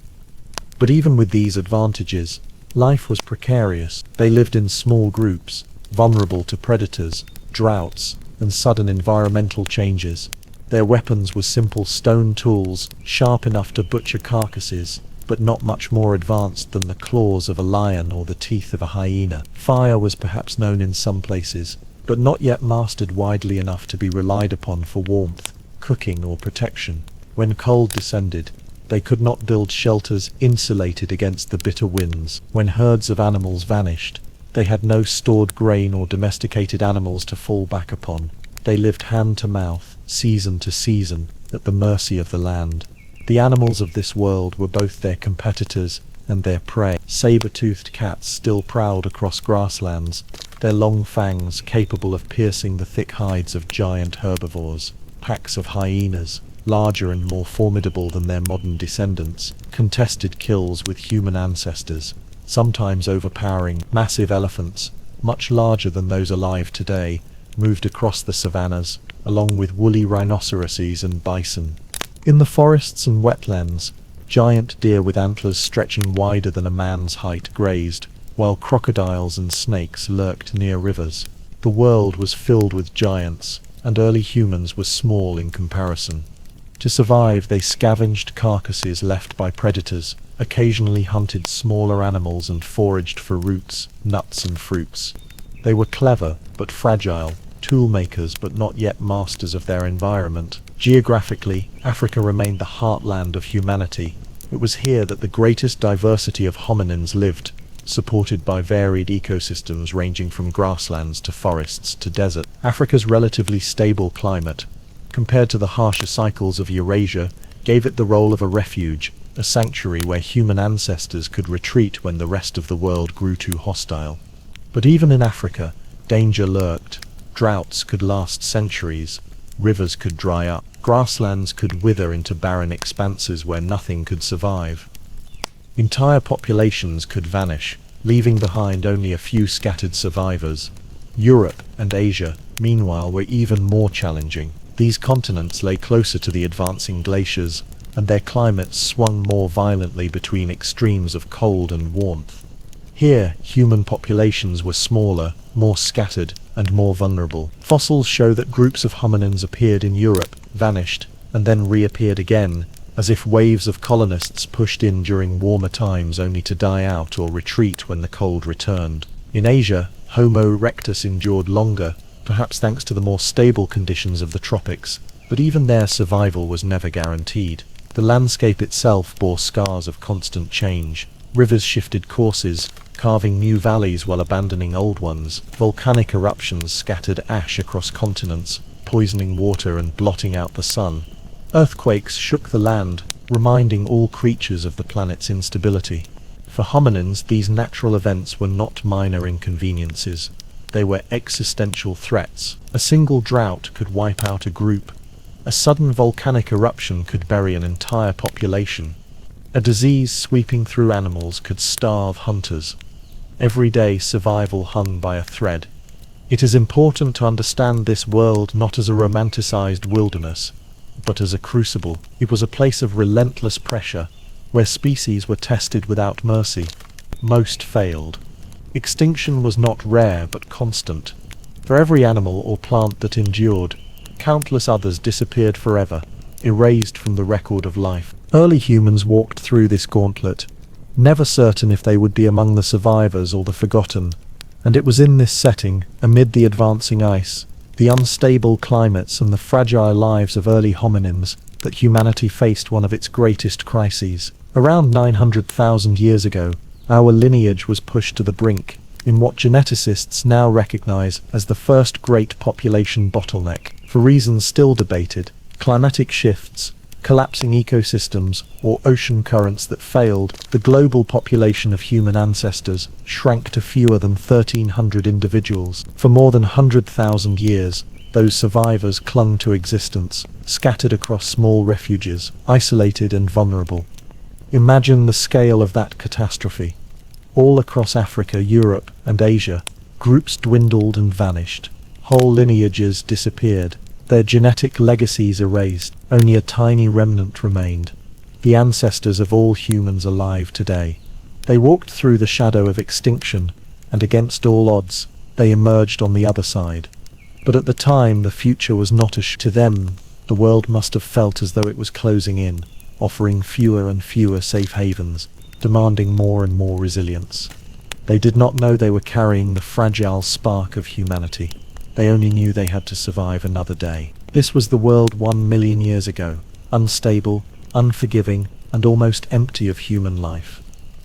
But even with these advantages, life was precarious. They lived in small groups, vulnerable to predators, droughts, and sudden environmental changes. Their weapons were simple stone tools, sharp enough to butcher carcasses, but not much more advanced than the claws of a lion or the teeth of a hyena. Fire was perhaps known in some places, but not yet mastered widely enough to be relied upon for warmth, cooking, or protection. When cold descended, they could not build shelters insulated against the bitter winds. When herds of animals vanished, they had no stored grain or domesticated animals to fall back upon. They lived hand to mouth, season to season, at the mercy of the land. The animals of this world were both their competitors and their prey. Saber-toothed cats still prowled across grasslands, their long fangs capable of piercing the thick hides of giant herbivores. Packs of hyenas, larger and more formidable than their modern descendants, contested kills with human ancestors, sometimes overpowering. Massive elephants, much larger than those alive today, moved across the savannas, along with woolly rhinoceroses and bison. In the forests and wetlands, giant deer with antlers stretching wider than a man's height grazed, while crocodiles and snakes lurked near rivers. The world was filled with giants, and early humans were small in comparison. To survive, they scavenged carcasses left by predators, occasionally hunted smaller animals and foraged for roots, nuts and fruits. They were clever, but fragile, toolmakers but not yet masters of their environment. Geographically, Africa remained the heartland of humanity. It was here that the greatest diversity of hominins lived, supported by varied ecosystems ranging from grasslands to forests to desert. Africa's relatively stable climate, compared to the harsher cycles of Eurasia, gave it the role of a refuge, a sanctuary where human ancestors could retreat when the rest of the world grew too hostile. But even in Africa, danger lurked. Droughts could last centuries, rivers could dry up, grasslands could wither into barren expanses where nothing could survive. Entire populations could vanish, leaving behind only a few scattered survivors. Europe and Asia, meanwhile, were even more challenging. These continents lay closer to the advancing glaciers, and their climates swung more violently between extremes of cold and warmth. Here, human populations were smaller, more scattered, and more vulnerable. Fossils show that groups of hominins appeared in Europe, vanished, and then reappeared again, as if waves of colonists pushed in during warmer times only to die out or retreat when the cold returned. In Asia, Homo erectus endured longer, perhaps thanks to the more stable conditions of the tropics, but even their survival was never guaranteed. The landscape itself bore scars of constant change. Rivers shifted courses, carving new valleys while abandoning old ones. Volcanic eruptions scattered ash across continents, poisoning water and blotting out the sun. Earthquakes shook the land, reminding all creatures of the planet's instability. For hominins, these natural events were not minor inconveniences. They were existential threats. A single drought could wipe out a group. A sudden volcanic eruption could bury an entire population. A disease sweeping through animals could starve hunters. Every day survival hung by a thread. It is important to understand this world not as a romanticized wilderness, but as a crucible. It was a place of relentless pressure, where species were tested without mercy. Most failed. Extinction was not rare but constant. For every animal or plant that endured, countless others disappeared forever, erased from the record of life. Early humans walked through this gauntlet, never certain if they would be among the survivors or the forgotten. And it was in this setting, amid the advancing ice, the unstable climates and the fragile lives of early hominins, that humanity faced one of its greatest crises. Around 900,000 years ago, our lineage was pushed to the brink, in what geneticists now recognize as the first great population bottleneck. For reasons still debated, climatic shifts, collapsing ecosystems, or ocean currents that failed, the global population of human ancestors shrank to fewer than 1,300 individuals. For more than 100,000 years, those survivors clung to existence, scattered across small refuges, isolated and vulnerable. Imagine the scale of that catastrophe. All across Africa, Europe, and Asia, groups dwindled and vanished. Whole lineages disappeared, their genetic legacies erased. Only a tiny remnant remained, the ancestors of all humans alive today. They walked through the shadow of extinction, and against all odds, they emerged on the other side. But at the time, the future was not to them. The world must have felt as though it was closing in, offering fewer and fewer safe havens, demanding more and more resilience. They did not know they were carrying the fragile spark of humanity. They only knew they had to survive another day. This was the world 1 million years ago, unstable, unforgiving, and almost empty of human life.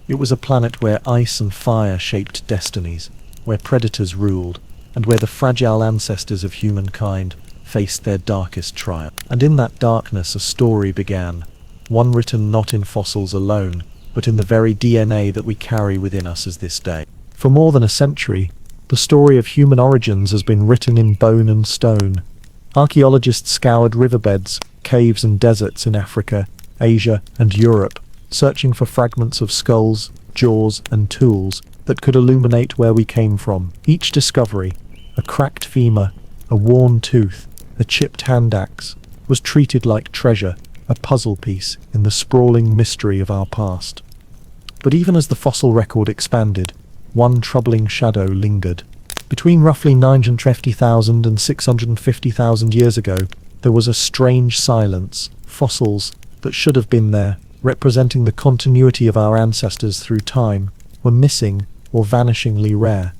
It was a planet where ice and fire shaped destinies, where predators ruled, and where the fragile ancestors of humankind faced their darkest trial. And in that darkness a story began, one written not in fossils alone, but in the very DNA that we carry within us as this day. For more than a century, the story of human origins has been written in bone and stone. Archaeologists scoured riverbeds, caves and deserts in Africa, Asia, and Europe, searching for fragments of skulls, jaws, and tools that could illuminate where we came from. Each discovery, a cracked femur, a worn tooth, a chipped hand axe, was treated like treasure, a puzzle piece in the sprawling mystery of our past. But even as the fossil record expanded, one troubling shadow lingered. Between roughly 950,000 and 650,000 years ago, there was a strange silence. Fossils that should have been there, representing the continuity of our ancestors through time, were missing or vanishingly rare.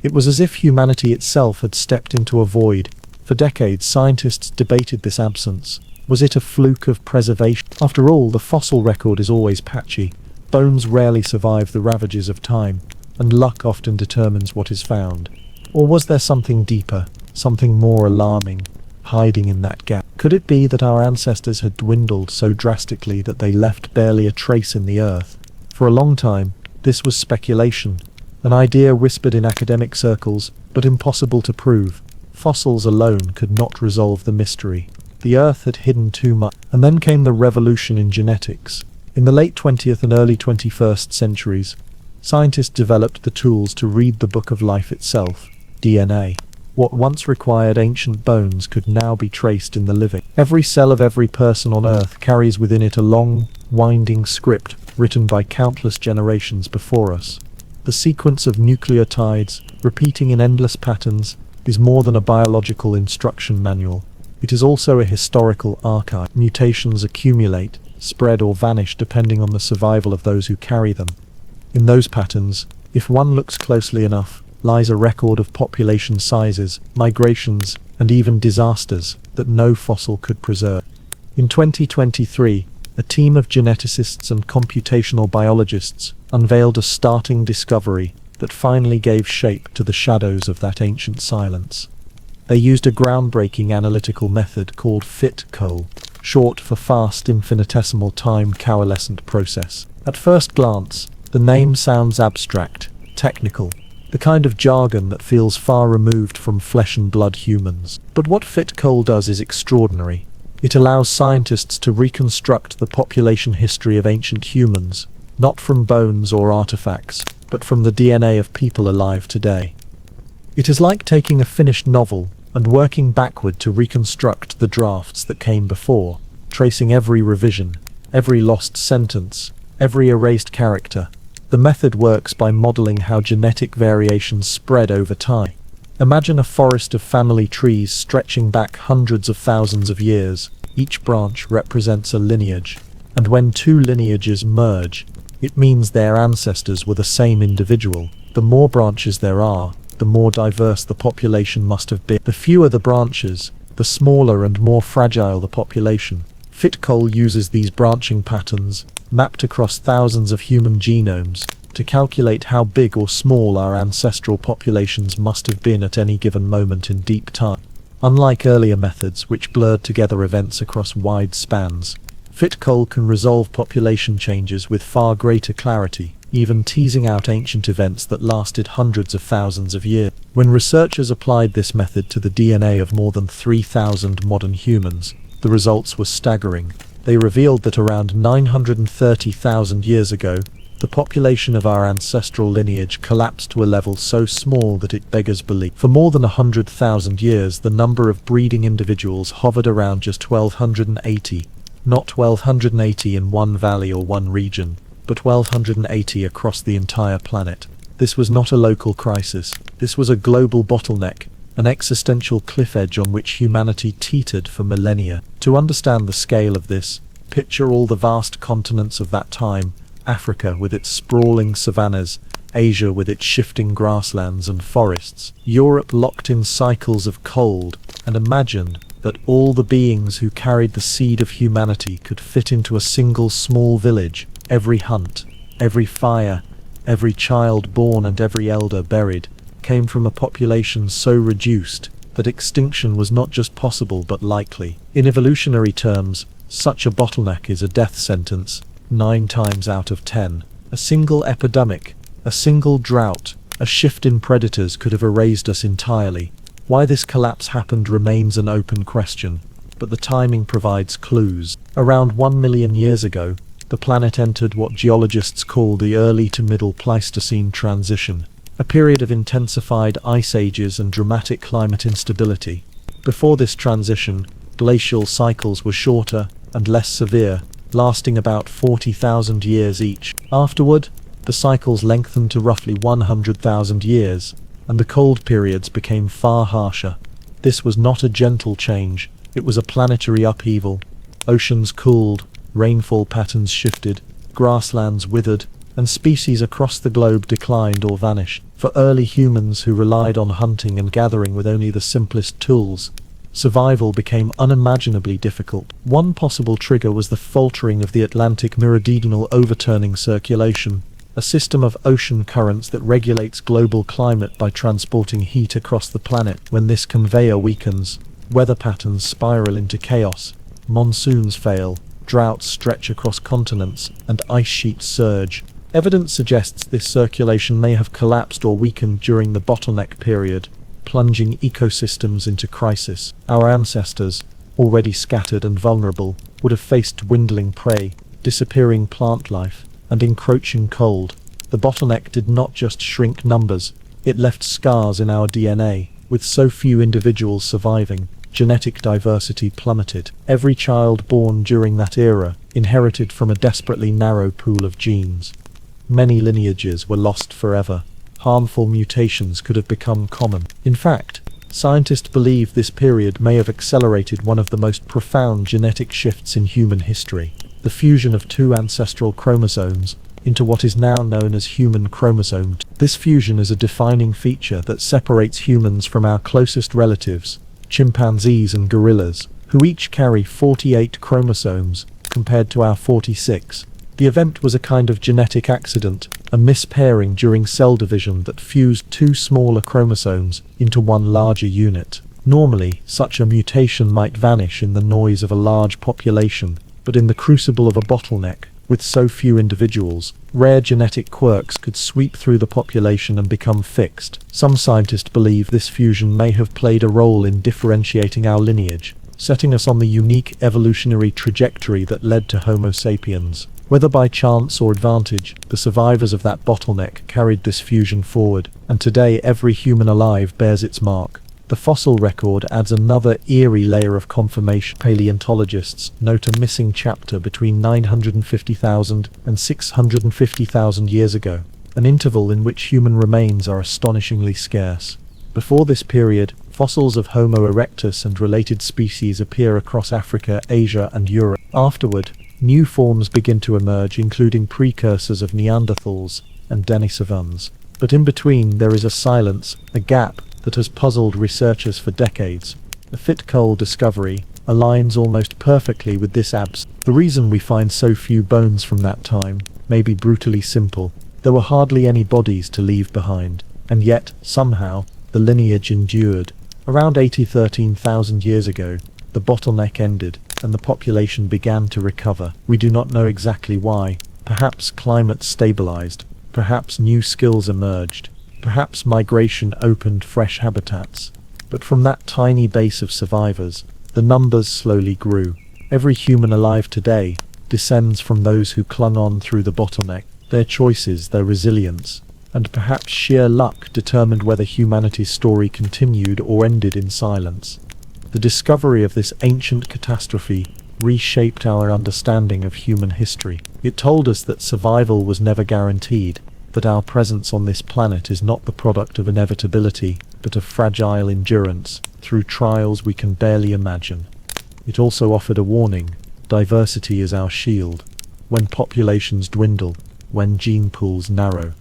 It was as if humanity itself had stepped into a void. For decades, scientists debated this absence. Was it a fluke of preservation? After all, the fossil record is always patchy. Bones rarely survive the ravages of time, and luck often determines what is found. Or was there something deeper, something more alarming, hiding in that gap? Could it be that our ancestors had dwindled so drastically that they left barely a trace in the earth? For a long time, this was speculation, an idea whispered in academic circles, but impossible to prove. Fossils alone could not resolve the mystery. The earth had hidden too much. And then came the revolution in genetics. In the late 20th and early 21st centuries, scientists developed the tools to read the book of life itself, DNA. What once required ancient bones could now be traced in the living. Every cell of every person on Earth carries within it a long, winding script written by countless generations before us. The sequence of nucleotides, repeating in endless patterns, is more than a biological instruction manual. It is also a historical archive. Mutations accumulate, spread or vanish depending on the survival of those who carry them. In those patterns, if one looks closely enough, lies a record of population sizes, migrations, and even disasters that no fossil could preserve. In 2023, a team of geneticists and computational biologists unveiled a startling discovery that finally gave shape to the shadows of that ancient silence. They used a groundbreaking analytical method called FIT-CoL, short for Fast Infinitesimal Time Coalescent Process. At first glance, the name sounds abstract, technical, the kind of jargon that feels far removed from flesh and blood humans. But what FIT-CoL does is extraordinary. It allows scientists to reconstruct the population history of ancient humans, not from bones or artifacts, but from the DNA of people alive today. It is like taking a finished novel and working backward to reconstruct the drafts that came before, tracing every revision, every lost sentence, every erased character. The method works by modeling how genetic variations spread over time. Imagine a forest of family trees stretching back hundreds of thousands of years. Each branch represents a lineage, and when two lineages merge, it means their ancestors were the same individual. The more branches there are, the more diverse the population must have been. The fewer the branches, the smaller and more fragile the population. Fitcol uses these branching patterns, mapped across thousands of human genomes, to calculate how big or small our ancestral populations must have been at any given moment in deep time. Unlike earlier methods which blurred together events across wide spans, Fitcol can resolve population changes with far greater clarity, even teasing out ancient events that lasted hundreds of thousands of years. When researchers applied this method to the DNA of more than 3,000 modern humans, the results were staggering. They revealed that around 930,000 years ago, the population of our ancestral lineage collapsed to a level so small that it beggars belief. For more than 100,000 years, the number of breeding individuals hovered around just 1,280, not 1,280 in one valley or one region, but 1,280 across the entire planet. This was not a local crisis. This was a global bottleneck, an existential cliff edge on which humanity teetered for millennia. To understand the scale of this, picture all the vast continents of that time: Africa with its sprawling savannas, Asia with its shifting grasslands and forests, Europe locked in cycles of cold, and imagine that all the beings who carried the seed of humanity could fit into a single small village. Every hunt, every fire, every child born and every elder buried came from a population so reduced that extinction was not just possible but likely. In evolutionary terms, such a bottleneck is a death sentence, 9 times out of 10. A single epidemic, a single drought, a shift in predators could have erased us entirely. Why this collapse happened remains an open question, but the timing provides clues. Around 1 million years ago, the planet entered what geologists call the early to middle Pleistocene transition, a period of intensified ice ages and dramatic climate instability. Before this transition, glacial cycles were shorter and less severe, lasting about 40,000 years each. Afterward, the cycles lengthened to roughly 100,000 years, and the cold periods became far harsher. This was not a gentle change, it was a planetary upheaval. Oceans cooled, rainfall patterns shifted, grasslands withered, and species across the globe declined or vanished. For early humans who relied on hunting and gathering with only the simplest tools, survival became unimaginably difficult. One possible trigger was the faltering of the Atlantic meridional overturning circulation, a system of ocean currents that regulates global climate by transporting heat across the planet. When this conveyor weakens, weather patterns spiral into chaos, monsoons fail, droughts stretch across continents, and ice sheets surge. Evidence suggests this circulation may have collapsed or weakened during the bottleneck period, plunging ecosystems into crisis. Our ancestors, already scattered and vulnerable, would have faced dwindling prey, disappearing plant life, and encroaching cold. The bottleneck did not just shrink numbers, it left scars in our DNA. With so few individuals surviving, genetic diversity plummeted. Every child born during that era inherited from a desperately narrow pool of genes. Many lineages were lost forever. Harmful mutations could have become common. In fact, scientists believe this period may have accelerated one of the most profound genetic shifts in human history: the fusion of 2 ancestral chromosomes into what is now known as human chromosome 2. This fusion is a defining feature that separates humans from our closest relatives, chimpanzees and gorillas, who each carry 48 chromosomes, compared to our 46. The event was a kind of genetic accident, a mispairing during cell division that fused 2 smaller chromosomes into one larger unit. Normally, such a mutation might vanish in the noise of a large population, but in the crucible of a bottleneck, with so few individuals, rare genetic quirks could sweep through the population and become fixed. Some scientists believe this fusion may have played a role in differentiating our lineage, setting us on the unique evolutionary trajectory that led to Homo sapiens. Whether by chance or advantage, the survivors of that bottleneck carried this fusion forward, and today every human alive bears its mark. The fossil record adds another eerie layer of confirmation. Paleontologists note a missing chapter between 950,000 and 650,000 years ago, an interval in which human remains are astonishingly scarce. Before this period, fossils of Homo erectus and related species appear across Africa, Asia, and Europe. Afterward, new forms begin to emerge, including precursors of Neanderthals and Denisovans. But in between, there is a silence, a gap, that has puzzled researchers for decades. The fit coal discovery aligns almost perfectly with this absence. The reason we find so few bones from that time may be brutally simple. There were hardly any bodies to leave behind, and yet, somehow, the lineage endured. Around 13,000 years ago, the bottleneck ended, and the population began to recover. We do not know exactly why. Perhaps climate stabilized, perhaps new skills emerged, perhaps migration opened fresh habitats. But from that tiny base of survivors, the numbers slowly grew. Every human alive today descends from those who clung on through the bottleneck. Their choices, their resilience, and perhaps sheer luck determined whether humanity's story continued or ended in silence. The discovery of this ancient catastrophe reshaped our understanding of human history. It told us that survival was never guaranteed, that our presence on this planet is not the product of inevitability, but of fragile endurance through trials we can barely imagine. It also offered a warning: diversity is our shield. When populations dwindle, when gene pools narrow,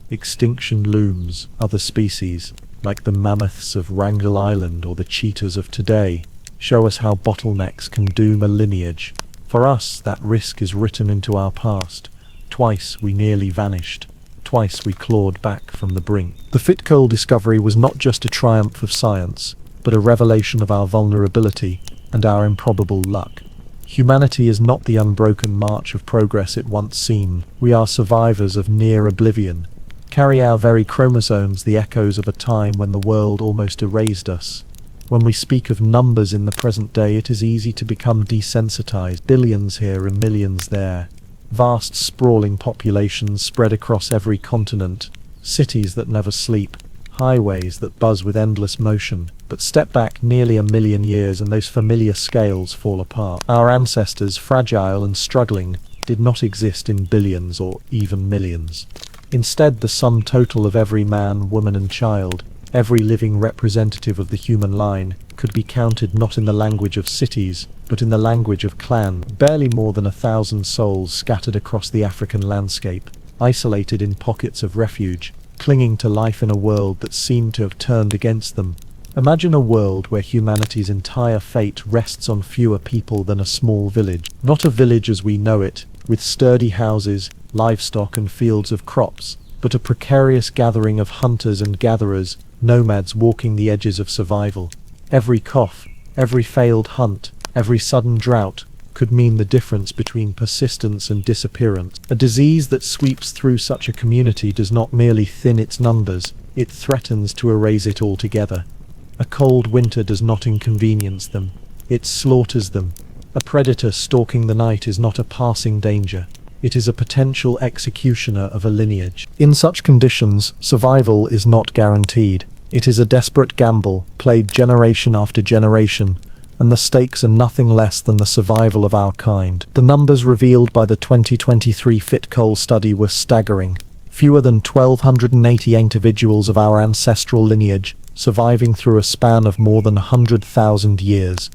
extinction looms. Other species, like the mammoths of Wrangel Island or the cheetahs of today, show us how bottlenecks can doom a lineage. For us, that risk is written into our past. Twice we nearly vanished. Twice we clawed back from the brink. The fit coal discovery was not just a triumph of science, but a revelation of our vulnerability and our improbable luck. Humanity is not the unbroken march of progress it once seemed. We are survivors of near oblivion, carry our very chromosomes the echoes of a time when the world almost erased us. When we speak of numbers in the present day, it is easy to become desensitized. Billions here and millions there. Vast sprawling populations spread across every continent, cities that never sleep, highways that buzz with endless motion. But step back nearly 1,000,000 years and those familiar scales fall apart. Our ancestors, fragile and struggling, did not exist in billions or even millions. Instead, the sum total of every man, woman and child, every living representative of the human line, could be counted not in the language of cities, but in the language of clan. Barely more than 1,000 souls scattered across the African landscape, isolated in pockets of refuge, clinging to life in a world that seemed to have turned against them. Imagine a world where humanity's entire fate rests on fewer people than a small village. Not a village as we know it, with sturdy houses, livestock and fields of crops, but a precarious gathering of hunters and gatherers, nomads walking the edges of survival. Every cough, every failed hunt, every sudden drought could mean the difference between persistence and disappearance. A disease that sweeps through such a community does not merely thin its numbers, it threatens to erase it altogether. A cold winter does not inconvenience them, it slaughters them. A predator stalking the night is not a passing danger, it is a potential executioner of a lineage. In such conditions, survival is not guaranteed. It is a desperate gamble, played generation after generation, and the stakes are nothing less than the survival of our kind. The numbers revealed by the 2023 Fit Coal study were staggering. Fewer than 1,280 individuals of our ancestral lineage, surviving through a span of more than 100,000 years.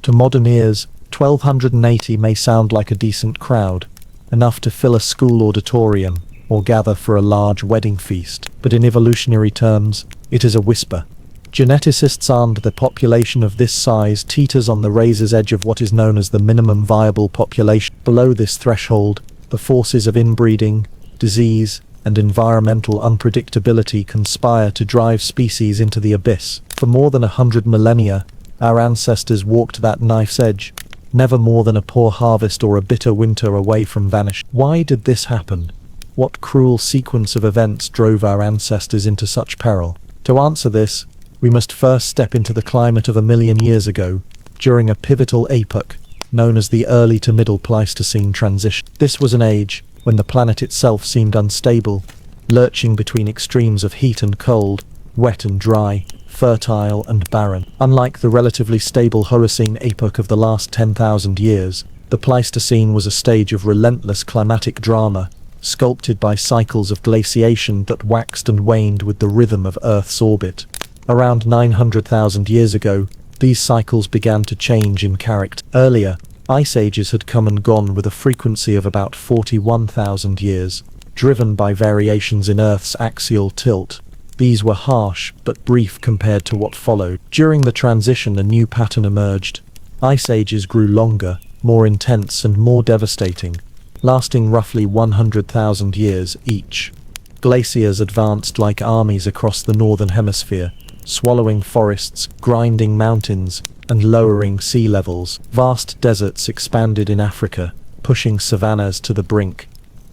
To modern ears, 1,280 may sound like a decent crowd, enough to fill a school auditorium or gather for a large wedding feast, but in evolutionary terms, it is a whisper. Geneticists argue the population of this size teeters on the razor's edge of what is known as the minimum viable population. Below this threshold, the forces of inbreeding, disease, and environmental unpredictability conspire to drive species into the abyss. For more than 100 millennia, our ancestors walked that knife's edge, never more than a poor harvest or a bitter winter away from vanish. Why did this happen? What cruel sequence of events drove our ancestors into such peril? To answer this, we must first step into the climate of 1,000,000 years ago, during a pivotal epoch, known as the early to middle Pleistocene transition. This was an age when the planet itself seemed unstable, lurching between extremes of heat and cold, wet and dry, fertile and barren. Unlike the relatively stable Holocene epoch of the last 10,000 years, the Pleistocene was a stage of relentless climatic drama, sculpted by cycles of glaciation that waxed and waned with the rhythm of Earth's orbit. Around 900,000 years ago, these cycles began to change in character. Earlier, ice ages had come and gone with a frequency of about 41,000 years, driven by variations in Earth's axial tilt. These were harsh but brief compared to what followed. During the transition, a new pattern emerged. Ice ages grew longer, more intense and more devastating, lasting roughly 100,000 years each. Glaciers advanced like armies across the northern hemisphere, swallowing forests, grinding mountains, and lowering sea levels. Vast deserts expanded in Africa, pushing savannas to the brink.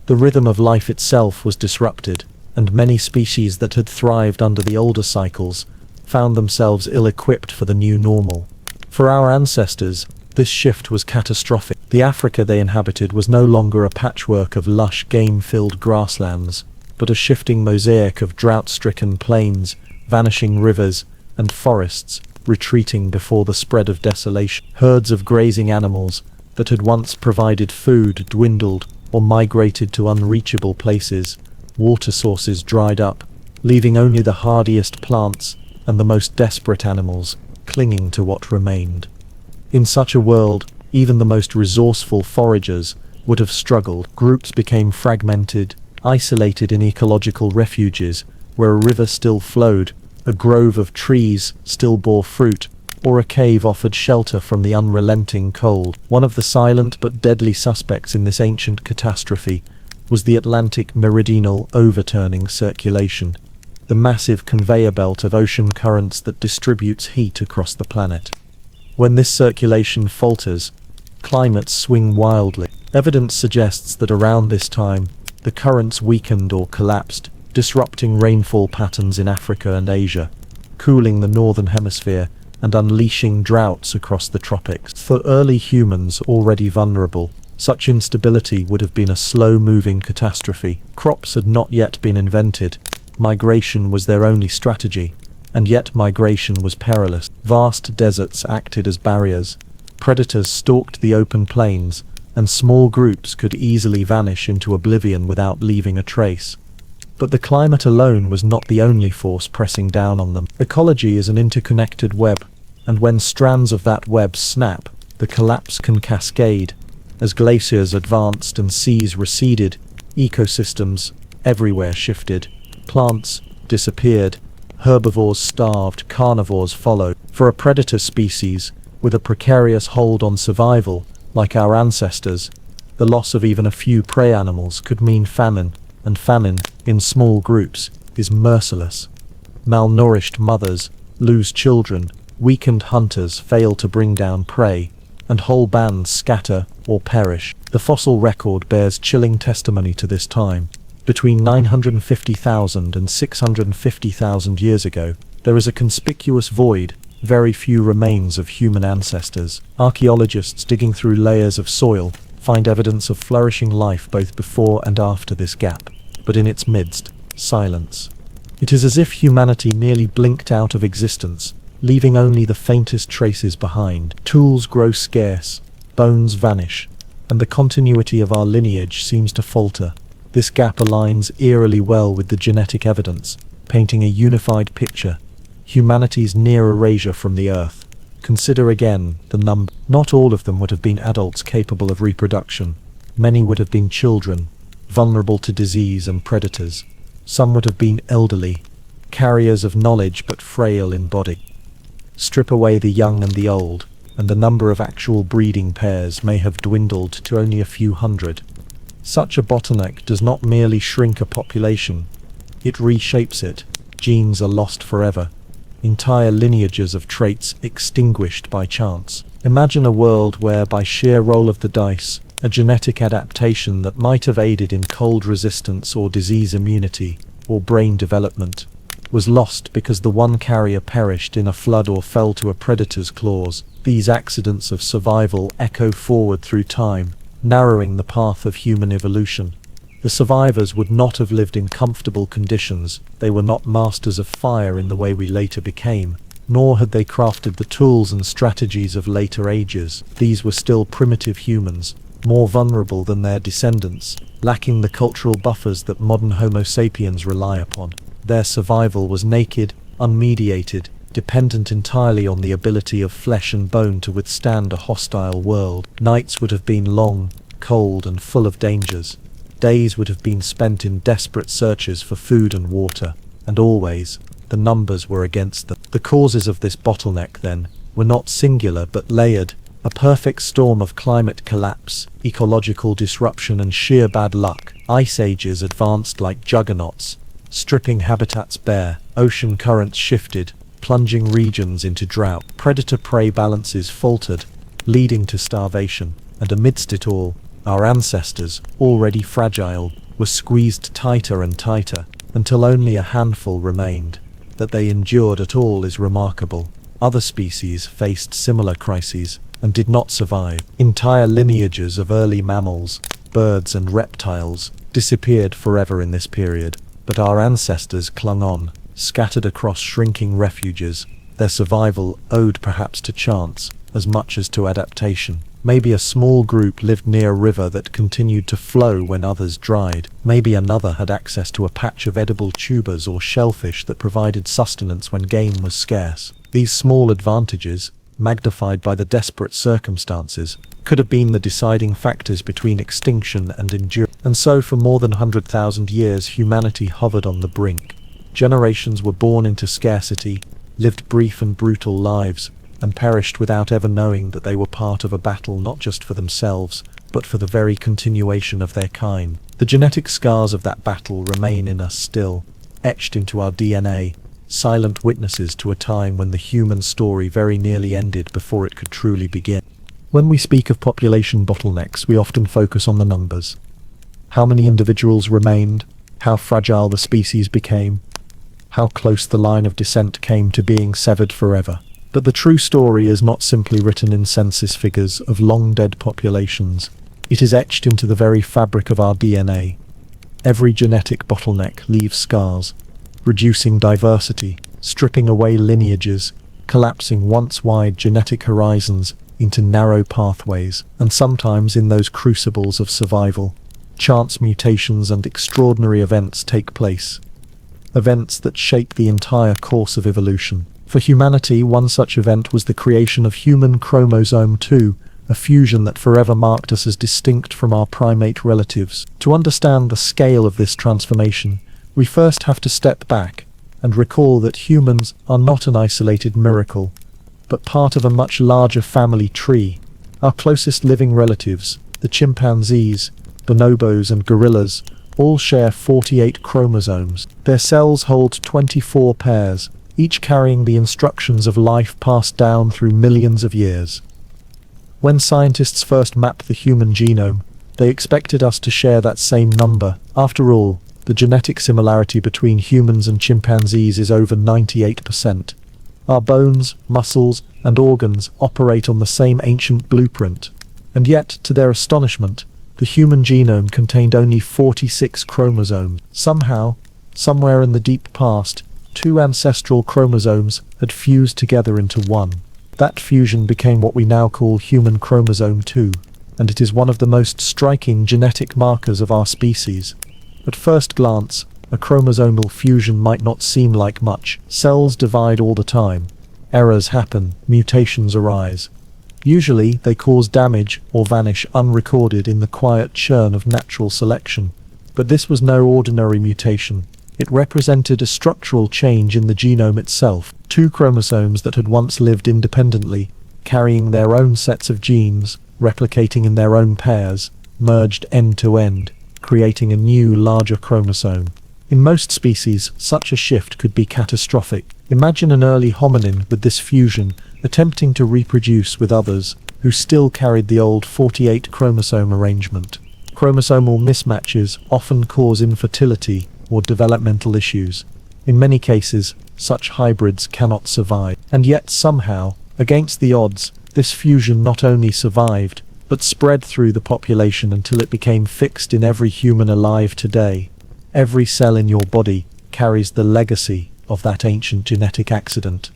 The rhythm of life itself was disrupted, and many species that had thrived under the older cycles found themselves ill-equipped for the new normal. For our ancestors, this shift was catastrophic. The Africa they inhabited was no longer a patchwork of lush game-filled grasslands, but a shifting mosaic of drought-stricken plains, vanishing rivers, and forests retreating before the spread of desolation. Herds of grazing animals that had once provided food dwindled or migrated to unreachable places. Water sources dried up, leaving only the hardiest plants and the most desperate animals clinging to what remained. In such a world, even the most resourceful foragers would have struggled. Groups became fragmented, isolated in ecological refuges, where a river still flowed, a grove of trees still bore fruit, or a cave offered shelter from the unrelenting cold. One of the silent but deadly suspects in this ancient catastrophe was the Atlantic meridional overturning circulation, the massive conveyor belt of ocean currents that distributes heat across the planet. When this circulation falters, climates swing wildly. Evidence suggests that around this time, the currents weakened or collapsed, disrupting rainfall patterns in Africa and Asia, cooling the northern hemisphere and unleashing droughts across the tropics. For early humans already vulnerable, such instability would have been a slow-moving catastrophe. Crops had not yet been invented. Migration was their only strategy, and yet migration was perilous. Vast deserts acted as barriers. Predators stalked the open plains, and small groups could easily vanish into oblivion without leaving a trace. But the climate alone was not the only force pressing down on them. Ecology is an interconnected web, and when strands of that web snap, the collapse can cascade. As glaciers advanced and seas receded, ecosystems everywhere shifted. Plants disappeared, herbivores starved, carnivores followed. For a predator species, with a precarious hold on survival, like our ancestors, the loss of even a few prey animals could mean famine, and famine, in small groups, is merciless. Malnourished mothers lose children, weakened hunters fail to bring down prey, and whole bands scatter or perish. The fossil record bears chilling testimony to this time. Between 950,000 and 650,000 years ago, there is a conspicuous void, very few remains of human ancestors. Archaeologists digging through layers of soil find evidence of flourishing life both before and after this gap, but in its midst, silence. It is as if humanity merely blinked out of existence, leaving only the faintest traces behind. Tools grow scarce, bones vanish, and the continuity of our lineage seems to falter. This gap aligns eerily well with the genetic evidence, painting a unified picture. Humanity's near erasure from the earth. Consider again the number. Not all of them would have been adults capable of reproduction. Many would have been children, vulnerable to disease and predators. Some would have been elderly, carriers of knowledge but frail in body. Strip away the young and the old, and the number of actual breeding pairs may have dwindled to only a few hundred. Such a bottleneck does not merely shrink a population, it reshapes it. Genes are lost forever. Entire lineages of traits extinguished by chance. Imagine a world where, by sheer roll of the dice, a genetic adaptation that might have aided in cold resistance or disease immunity, or brain development, was lost because the one carrier perished in a flood or fell to a predator's claws. These accidents of survival echo forward through time, narrowing the path of human evolution. The survivors would not have lived in comfortable conditions, they were not masters of fire in the way we later became, nor had they crafted the tools and strategies of later ages. These were still primitive humans, more vulnerable than their descendants, lacking the cultural buffers that modern Homo sapiens rely upon. Their survival was naked, unmediated, dependent entirely on the ability of flesh and bone to withstand a hostile world. Nights would have been long, cold, and full of dangers. Days would have been spent in desperate searches for food and water, and always, the numbers were against them. The causes of this bottleneck, then, were not singular but layered, a perfect storm of climate collapse, ecological disruption, and sheer bad luck. Ice ages advanced like juggernauts, stripping habitats bare. Ocean currents shifted, plunging regions into drought. Predator-prey balances faltered, leading to starvation. And amidst it all, our ancestors, already fragile, were squeezed tighter and tighter, until only a handful remained. That they endured at all is remarkable. Other species faced similar crises, and did not survive. Entire lineages of early mammals, birds and reptiles disappeared forever in this period, but our ancestors clung on, scattered across shrinking refuges. Their survival owed perhaps to chance, as much as to adaptation. Maybe a small group lived near a river that continued to flow when others dried. Maybe another had access to a patch of edible tubers or shellfish that provided sustenance when game was scarce. These small advantages, magnified by the desperate circumstances, could have been the deciding factors between extinction and endurance. And so for more than 100,000 years humanity hovered on the brink. Generations were born into scarcity, lived brief and brutal lives, and perished without ever knowing that they were part of a battle not just for themselves, but for the very continuation of their kind. The genetic scars of that battle remain in us still, etched into our DNA, silent witnesses to a time when the human story very nearly ended before it could truly begin. When we speak of population bottlenecks, we often focus on the numbers. How many individuals remained, how fragile the species became, how close the line of descent came to being severed forever. But the true story is not simply written in census figures of long-dead populations. It is etched into the very fabric of our DNA. Every genetic bottleneck leaves scars, reducing diversity, stripping away lineages, collapsing once wide genetic horizons into narrow pathways, and sometimes in those crucibles of survival, chance mutations and extraordinary events take place. Events that shape the entire course of evolution. For humanity, one such event was the creation of human chromosome 2, a fusion that forever marked us as distinct from our primate relatives. To understand the scale of this transformation, we first have to step back and recall that humans are not an isolated miracle, but part of a much larger family tree. Our closest living relatives, the chimpanzees, bonobos and gorillas, all share 48 chromosomes. Their cells hold 24 pairs, each carrying the instructions of life passed down through millions of years. When scientists first mapped the human genome, they expected us to share that same number. After all, the genetic similarity between humans and chimpanzees is over 98%. Our bones, muscles, and organs operate on the same ancient blueprint. And yet, to their astonishment, the human genome contained only 46 chromosomes. Somehow, somewhere in the deep past, two ancestral chromosomes had fused together into one. That fusion became what we now call human chromosome 2, and it is one of the most striking genetic markers of our species. At first glance, a chromosomal fusion might not seem like much. Cells divide all the time. Errors happen, mutations arise. Usually, they cause damage or vanish unrecorded in the quiet churn of natural selection. But this was no ordinary mutation. It represented a structural change in the genome itself. Two chromosomes that had once lived independently, carrying their own sets of genes, replicating in their own pairs, merged end to end, creating a new, larger chromosome. In most species, such a shift could be catastrophic. Imagine an early hominin with this fusion, attempting to reproduce with others, who still carried the old 48 chromosome arrangement. Chromosomal mismatches often cause infertility or developmental issues. In many cases, such hybrids cannot survive. And yet somehow, against the odds, this fusion not only survived, but spread through the population until it became fixed in every human alive today. Every cell in your body carries the legacy of that ancient genetic accident.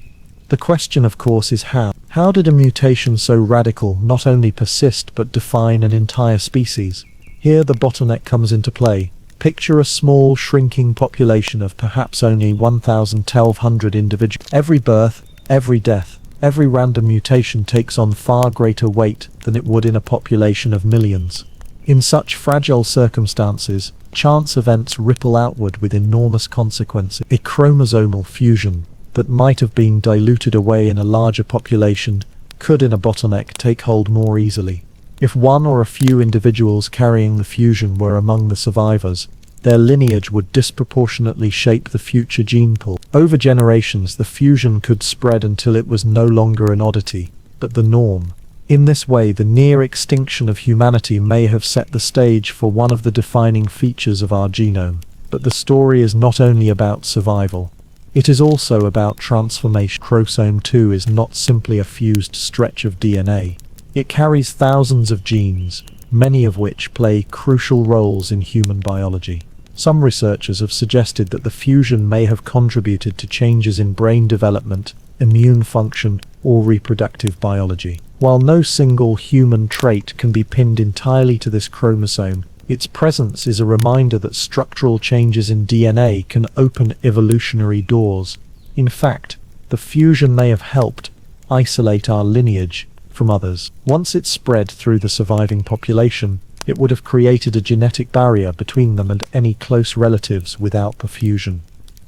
The question, of course, is how. How did a mutation so radical not only persist but define an entire species? Here the bottleneck comes into play. Picture a small, shrinking population of perhaps only 1,200 individuals. Every birth, every death, every random mutation takes on far greater weight than it would in a population of millions. In such fragile circumstances, chance events ripple outward with enormous consequences. A chromosomal fusion that might have been diluted away in a larger population could, in a bottleneck, take hold more easily. If one or a few individuals carrying the fusion were among the survivors, their lineage would disproportionately shape the future gene pool. Over generations, the fusion could spread until it was no longer an oddity, but the norm. In this way, the near extinction of humanity may have set the stage for one of the defining features of our genome. But the story is not only about survival. It is also about transformation. Chromosome 2 is not simply a fused stretch of DNA. It carries thousands of genes, many of which play crucial roles in human biology. Some researchers have suggested that the fusion may have contributed to changes in brain development, immune function, or reproductive biology. While no single human trait can be pinned entirely to this chromosome, its presence is a reminder that structural changes in DNA can open evolutionary doors. In fact, the fusion may have helped isolate our lineage from others. Once it spread through the surviving population, it would have created a genetic barrier between them and any close relatives without the fusion.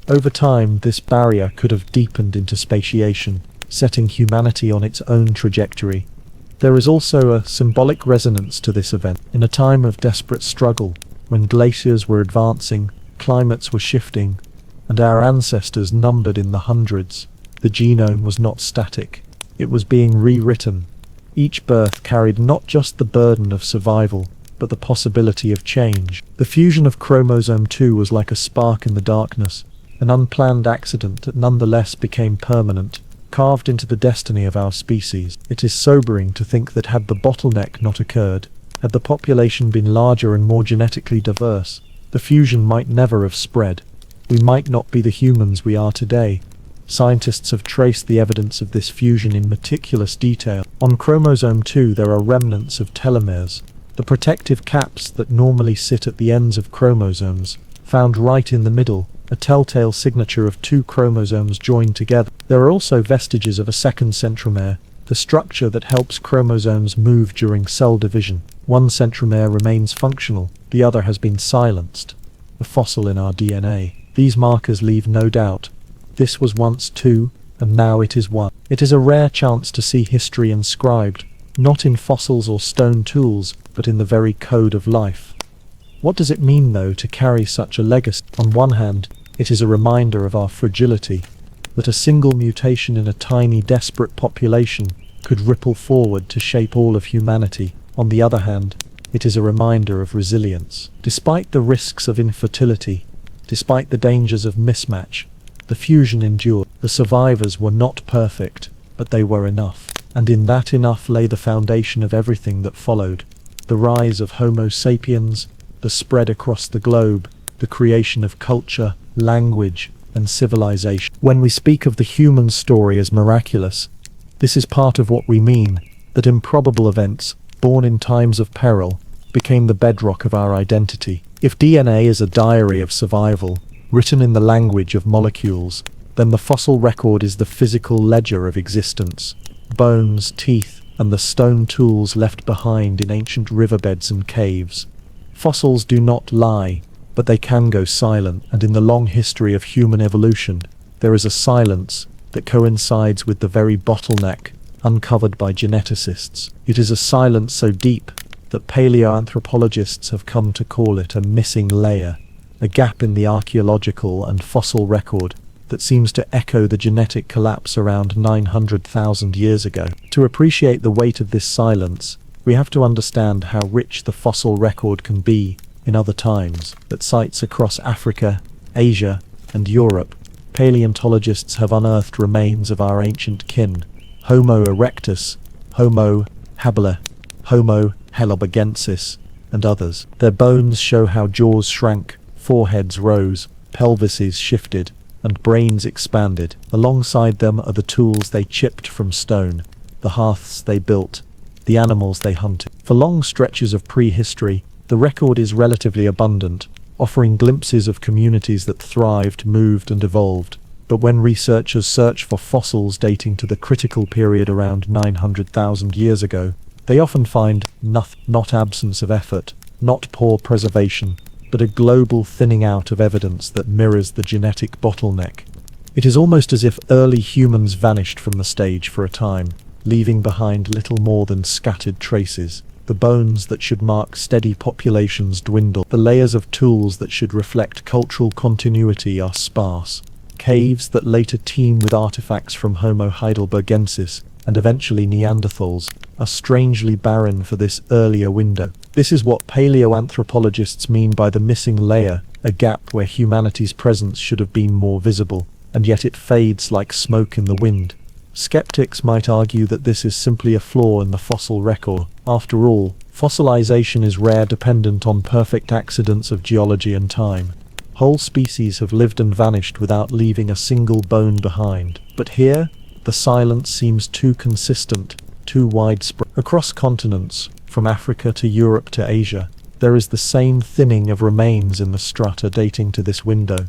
Over time, this barrier could have deepened into speciation, setting humanity on its own trajectory. There is also a symbolic resonance to this event. In a time of desperate struggle, when glaciers were advancing, climates were shifting, and our ancestors numbered in the hundreds, the genome was not static. It was being rewritten. Each birth carried not just the burden of survival, but the possibility of change. The fusion of chromosome 2 was like a spark in the darkness, an unplanned accident that nonetheless became permanent, carved into the destiny of our species. It is sobering to think that had the bottleneck not occurred, had the population been larger and more genetically diverse, the fusion might never have spread. We might not be the humans we are today. Scientists have traced the evidence of this fusion in meticulous detail. On chromosome 2 there are remnants of telomeres, the protective caps that normally sit at the ends of chromosomes, found right in the middle, a telltale signature of two chromosomes joined together. There are also vestiges of a second centromere, the structure that helps chromosomes move during cell division. One centromere remains functional, the other has been silenced. A fossil in our DNA. These markers leave no doubt. This was once 2, and now it is 1. It is a rare chance to see history inscribed, not in fossils or stone tools, but in the very code of life. What does it mean, though, to carry such a legacy? On one hand, it is a reminder of our fragility, that a single mutation in a tiny, desperate population could ripple forward to shape all of humanity. On the other hand, it is a reminder of resilience. Despite the risks of infertility, despite the dangers of mismatch, the fusion endured. The survivors were not perfect, but they were enough. And in that enough lay the foundation of everything that followed. The rise of Homo sapiens, the spread across the globe, the creation of culture, language, and civilization. When we speak of the human story as miraculous, this is part of what we mean, that improbable events, born in times of peril, became the bedrock of our identity. If DNA is a diary of survival, written in the language of molecules, then the fossil record is the physical ledger of existence. Bones, teeth, and the stone tools left behind in ancient riverbeds and caves. Fossils do not lie, but they can go silent, and in the long history of human evolution, there is a silence that coincides with the very bottleneck uncovered by geneticists. It is a silence so deep that paleoanthropologists have come to call it a missing layer, a gap in the archaeological and fossil record that seems to echo the genetic collapse around 900,000 years ago. To appreciate the weight of this silence, we have to understand how rich the fossil record can be in other times. At sites across Africa, Asia, and Europe, paleontologists have unearthed remains of our ancient kin, Homo erectus, Homo habilis, Homo heidelbergensis, and others. Their bones show how jaws shrank, foreheads rose, pelvises shifted, and brains expanded. Alongside them are the tools they chipped from stone, the hearths they built, the animals they hunted. For long stretches of prehistory, the record is relatively abundant, offering glimpses of communities that thrived, moved, and evolved. But when researchers search for fossils dating to the critical period around 900,000 years ago, they often find not absence of effort, not poor preservation, but a global thinning out of evidence that mirrors the genetic bottleneck. It is almost as if early humans vanished from the stage for a time, leaving behind little more than scattered traces. The bones that should mark steady populations dwindle. The layers of tools that should reflect cultural continuity are sparse. Caves that later teem with artifacts from Homo heidelbergensis and eventually Neanderthals are strangely barren for this earlier window. This is what paleoanthropologists mean by the missing layer, a gap where humanity's presence should have been more visible, and yet it fades like smoke in the wind. Skeptics might argue that this is simply a flaw in the fossil record. After all, fossilization is rare, dependent on perfect accidents of geology and time. Whole species have lived and vanished without leaving a single bone behind. But here, the silence seems too consistent, too widespread. Across continents, from Africa to Europe to Asia, there is the same thinning of remains in the strata dating to this window.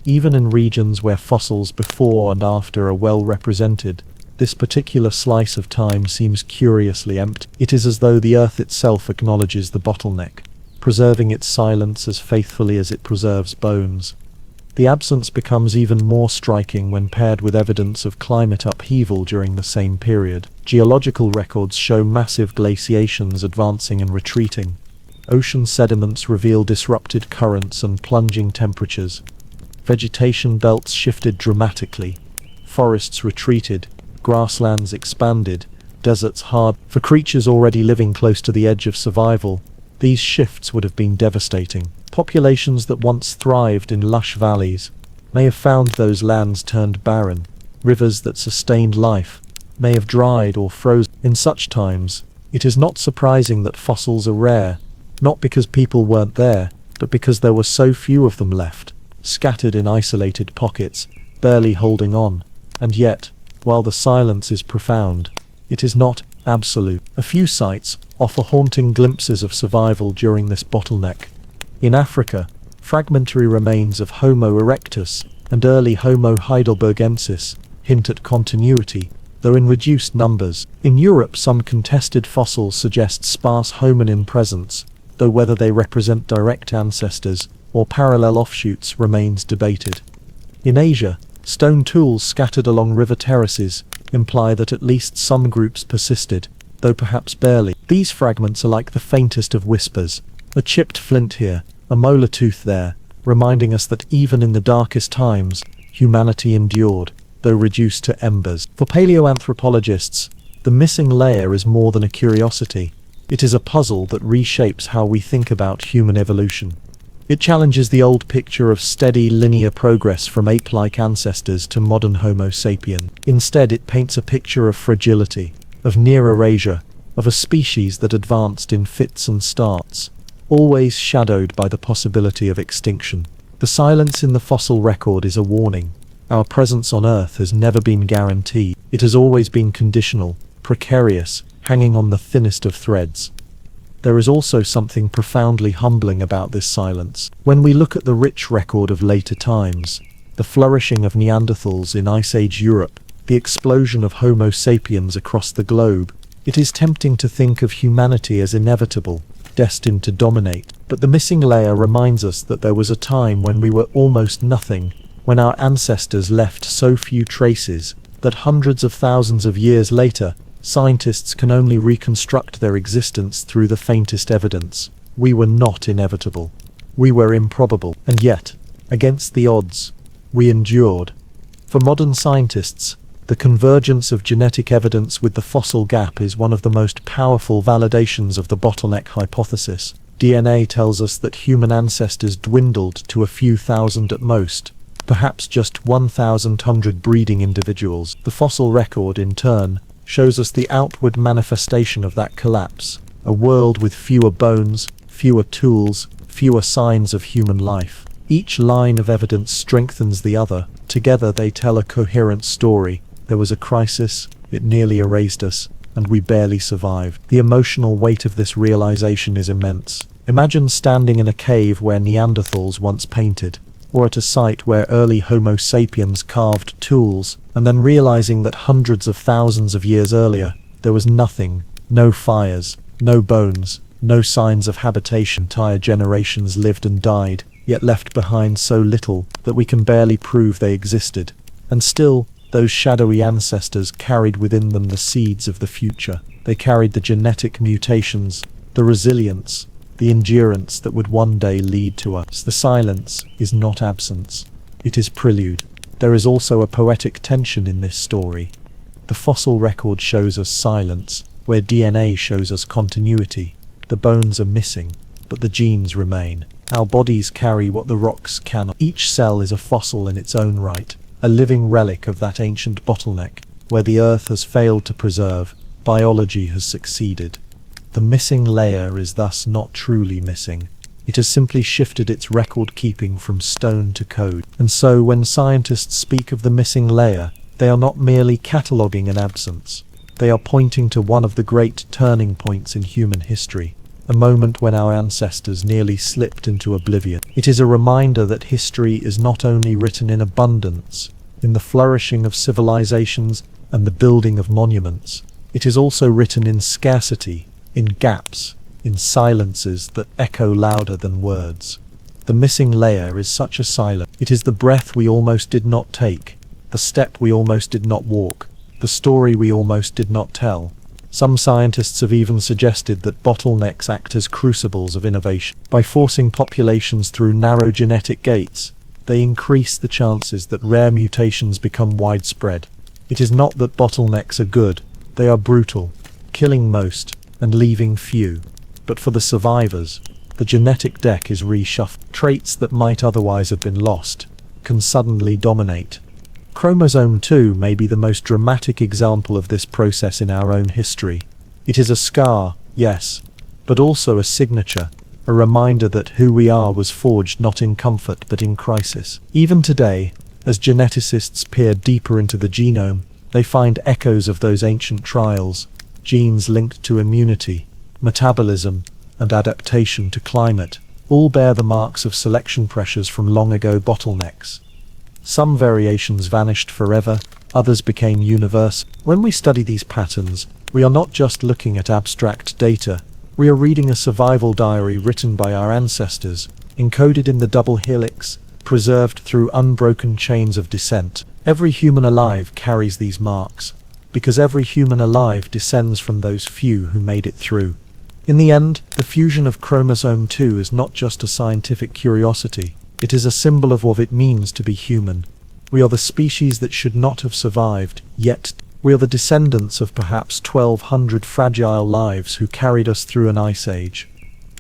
Even in regions where fossils before and after are well represented, this particular slice of time seems curiously empty. It is as though the Earth itself acknowledges the bottleneck, preserving its silence as faithfully as it preserves bones. The absence becomes even more striking when paired with evidence of climate upheaval during the same period. Geological records show massive glaciations advancing and retreating. Ocean sediments reveal disrupted currents and plunging temperatures. Vegetation belts shifted dramatically. Forests retreated, grasslands expanded, deserts hardened. For creatures already living close to the edge of survival, these shifts would have been devastating. Populations that once thrived in lush valleys may have found those lands turned barren. Rivers that sustained life may have dried or frozen. In such times, it is not surprising that fossils are rare, not because people weren't there, but because there were so few of them left, scattered in isolated pockets, barely holding on. And yet, while the silence is profound, it is not absolute. A few sites offer haunting glimpses of survival during this bottleneck. In Africa, fragmentary remains of Homo erectus and early Homo heidelbergensis hint at continuity, though in reduced numbers. In Europe, some contested fossils suggest sparse hominin presence, though whether they represent direct ancestors or parallel offshoots remains debated. In Asia, stone tools scattered along river terraces imply that at least some groups persisted, though perhaps barely. These fragments are like the faintest of whispers, a chipped flint here, a molar tooth there, reminding us that even in the darkest times, humanity endured, though reduced to embers. For paleoanthropologists, the missing layer is more than a curiosity. It is a puzzle that reshapes how we think about human evolution. It challenges the old picture of steady, linear progress from ape-like ancestors to modern Homo sapien. Instead, it paints a picture of fragility, of near erasure, of a species that advanced in fits and starts, always shadowed by the possibility of extinction. The silence in the fossil record is a warning. Our presence on Earth has never been guaranteed. It has always been conditional, precarious, hanging on the thinnest of threads. There is also something profoundly humbling about this silence. When we look at the rich record of later times, the flourishing of Neanderthals in Ice Age Europe, the explosion of Homo sapiens across the globe, it is tempting to think of humanity as inevitable, destined to dominate. But the missing layer reminds us that there was a time when we were almost nothing, when our ancestors left so few traces that hundreds of thousands of years later, scientists can only reconstruct their existence through the faintest evidence. We were not inevitable. We were improbable. And yet, against the odds, we endured. For modern scientists, the convergence of genetic evidence with the fossil gap is one of the most powerful validations of the bottleneck hypothesis. DNA tells us that human ancestors dwindled to a few thousand at most, perhaps just 1,100 breeding individuals. The fossil record, in turn, shows us the outward manifestation of that collapse, a world with fewer bones, fewer tools, fewer signs of human life. Each line of evidence strengthens the other. Together they tell a coherent story. There was a crisis, it nearly erased us, and we barely survived. The emotional weight of this realization is immense. Imagine standing in a cave where Neanderthals once painted, or at a site where early Homo sapiens carved tools, and then realizing that hundreds of thousands of years earlier, there was nothing, no fires, no bones, no signs of habitation. Entire generations lived and died, yet left behind so little that we can barely prove they existed. And still, those shadowy ancestors carried within them the seeds of the future. They carried the genetic mutations, the resilience, the endurance that would one day lead to us. The silence is not absence. It is prelude. There is also a poetic tension in this story. The fossil record shows us silence, where DNA shows us continuity. The bones are missing, but the genes remain. Our bodies carry what the rocks cannot. Each cell is a fossil in its own right, a living relic of that ancient bottleneck. Where the earth has failed to preserve, biology has succeeded. The missing layer is thus not truly missing. It has simply shifted its record-keeping from stone to code. And so when scientists speak of the missing layer, they are not merely cataloguing an absence. They are pointing to one of the great turning points in human history, a moment when our ancestors nearly slipped into oblivion. It is a reminder that history is not only written in abundance, in the flourishing of civilizations and the building of monuments. It is also written in scarcity, in gaps, in silences that echo louder than words. The missing layer is such a silence. It is the breath we almost did not take, the step we almost did not walk, the story we almost did not tell. Some scientists have even suggested that bottlenecks act as crucibles of innovation. By forcing populations through narrow genetic gates, they increase the chances that rare mutations become widespread. It is not that bottlenecks are good, they are brutal, killing most and leaving few. But for the survivors, the genetic deck is reshuffled. Traits that might otherwise have been lost can suddenly dominate. Chromosome 2 may be the most dramatic example of this process in our own history. It is a scar, yes, but also a signature, a reminder that who we are was forged not in comfort but in crisis. Even today, as geneticists peer deeper into the genome, they find echoes of those ancient trials, genes linked to immunity, metabolism, and adaptation to climate, all bear the marks of selection pressures from long ago bottlenecks. Some variations vanished forever, others became universal. When we study these patterns, we are not just looking at abstract data, we are reading a survival diary written by our ancestors, encoded in the double helix, preserved through unbroken chains of descent. Every human alive carries these marks, because every human alive descends from those few who made it through. In the end, the fusion of chromosome 2 is not just a scientific curiosity, it is a symbol of what it means to be human. We are the species that should not have survived, yet we are the descendants of perhaps 1,200 fragile lives who carried us through an ice age.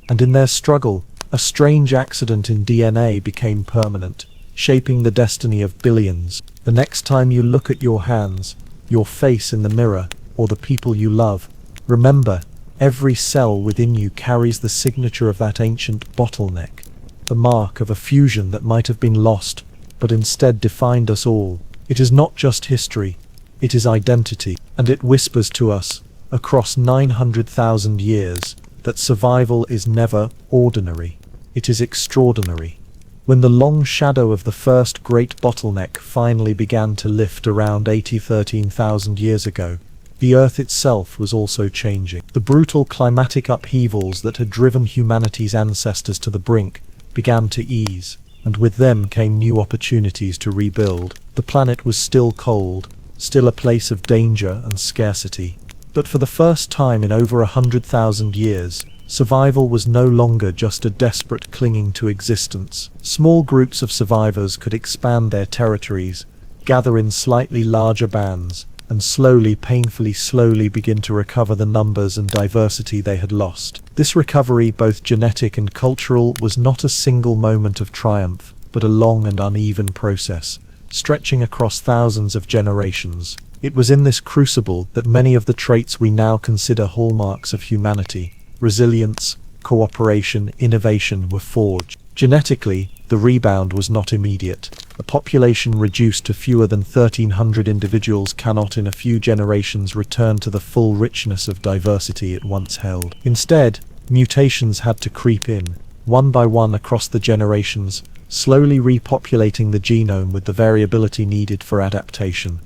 And in their struggle, a strange accident in DNA became permanent, shaping the destiny of billions. The next time you look at your hands, your face in the mirror, or the people you love, remember, every cell within you carries the signature of that ancient bottleneck, the mark of a fusion that might have been lost, but instead defined us all. It is not just history, it is identity, and it whispers to us, across 900,000 years, that survival is never ordinary, it is extraordinary. When the long shadow of the first great bottleneck finally began to lift around 13,000 years ago, the Earth itself was also changing. The brutal climatic upheavals that had driven humanity's ancestors to the brink began to ease, and with them came new opportunities to rebuild. The planet was still cold, still a place of danger and scarcity, but for the first time in over 100,000 years, survival was no longer just a desperate clinging to existence. Small groups of survivors could expand their territories, gather in slightly larger bands, and slowly, painfully slowly begin to recover the numbers and diversity they had lost. This recovery, both genetic and cultural, was not a single moment of triumph. but a long and uneven process, stretching across thousands of generations. It was in this crucible that many of the traits we now consider hallmarks of humanity, resilience, cooperation, innovation, were forged. Genetically, the rebound was not immediate. A population reduced to fewer than 1,300 individuals cannot in a few generations return to the full richness of diversity it once held. Instead, mutations had to creep in, one by one across the generations, slowly repopulating the genome with the variability needed for adaptation.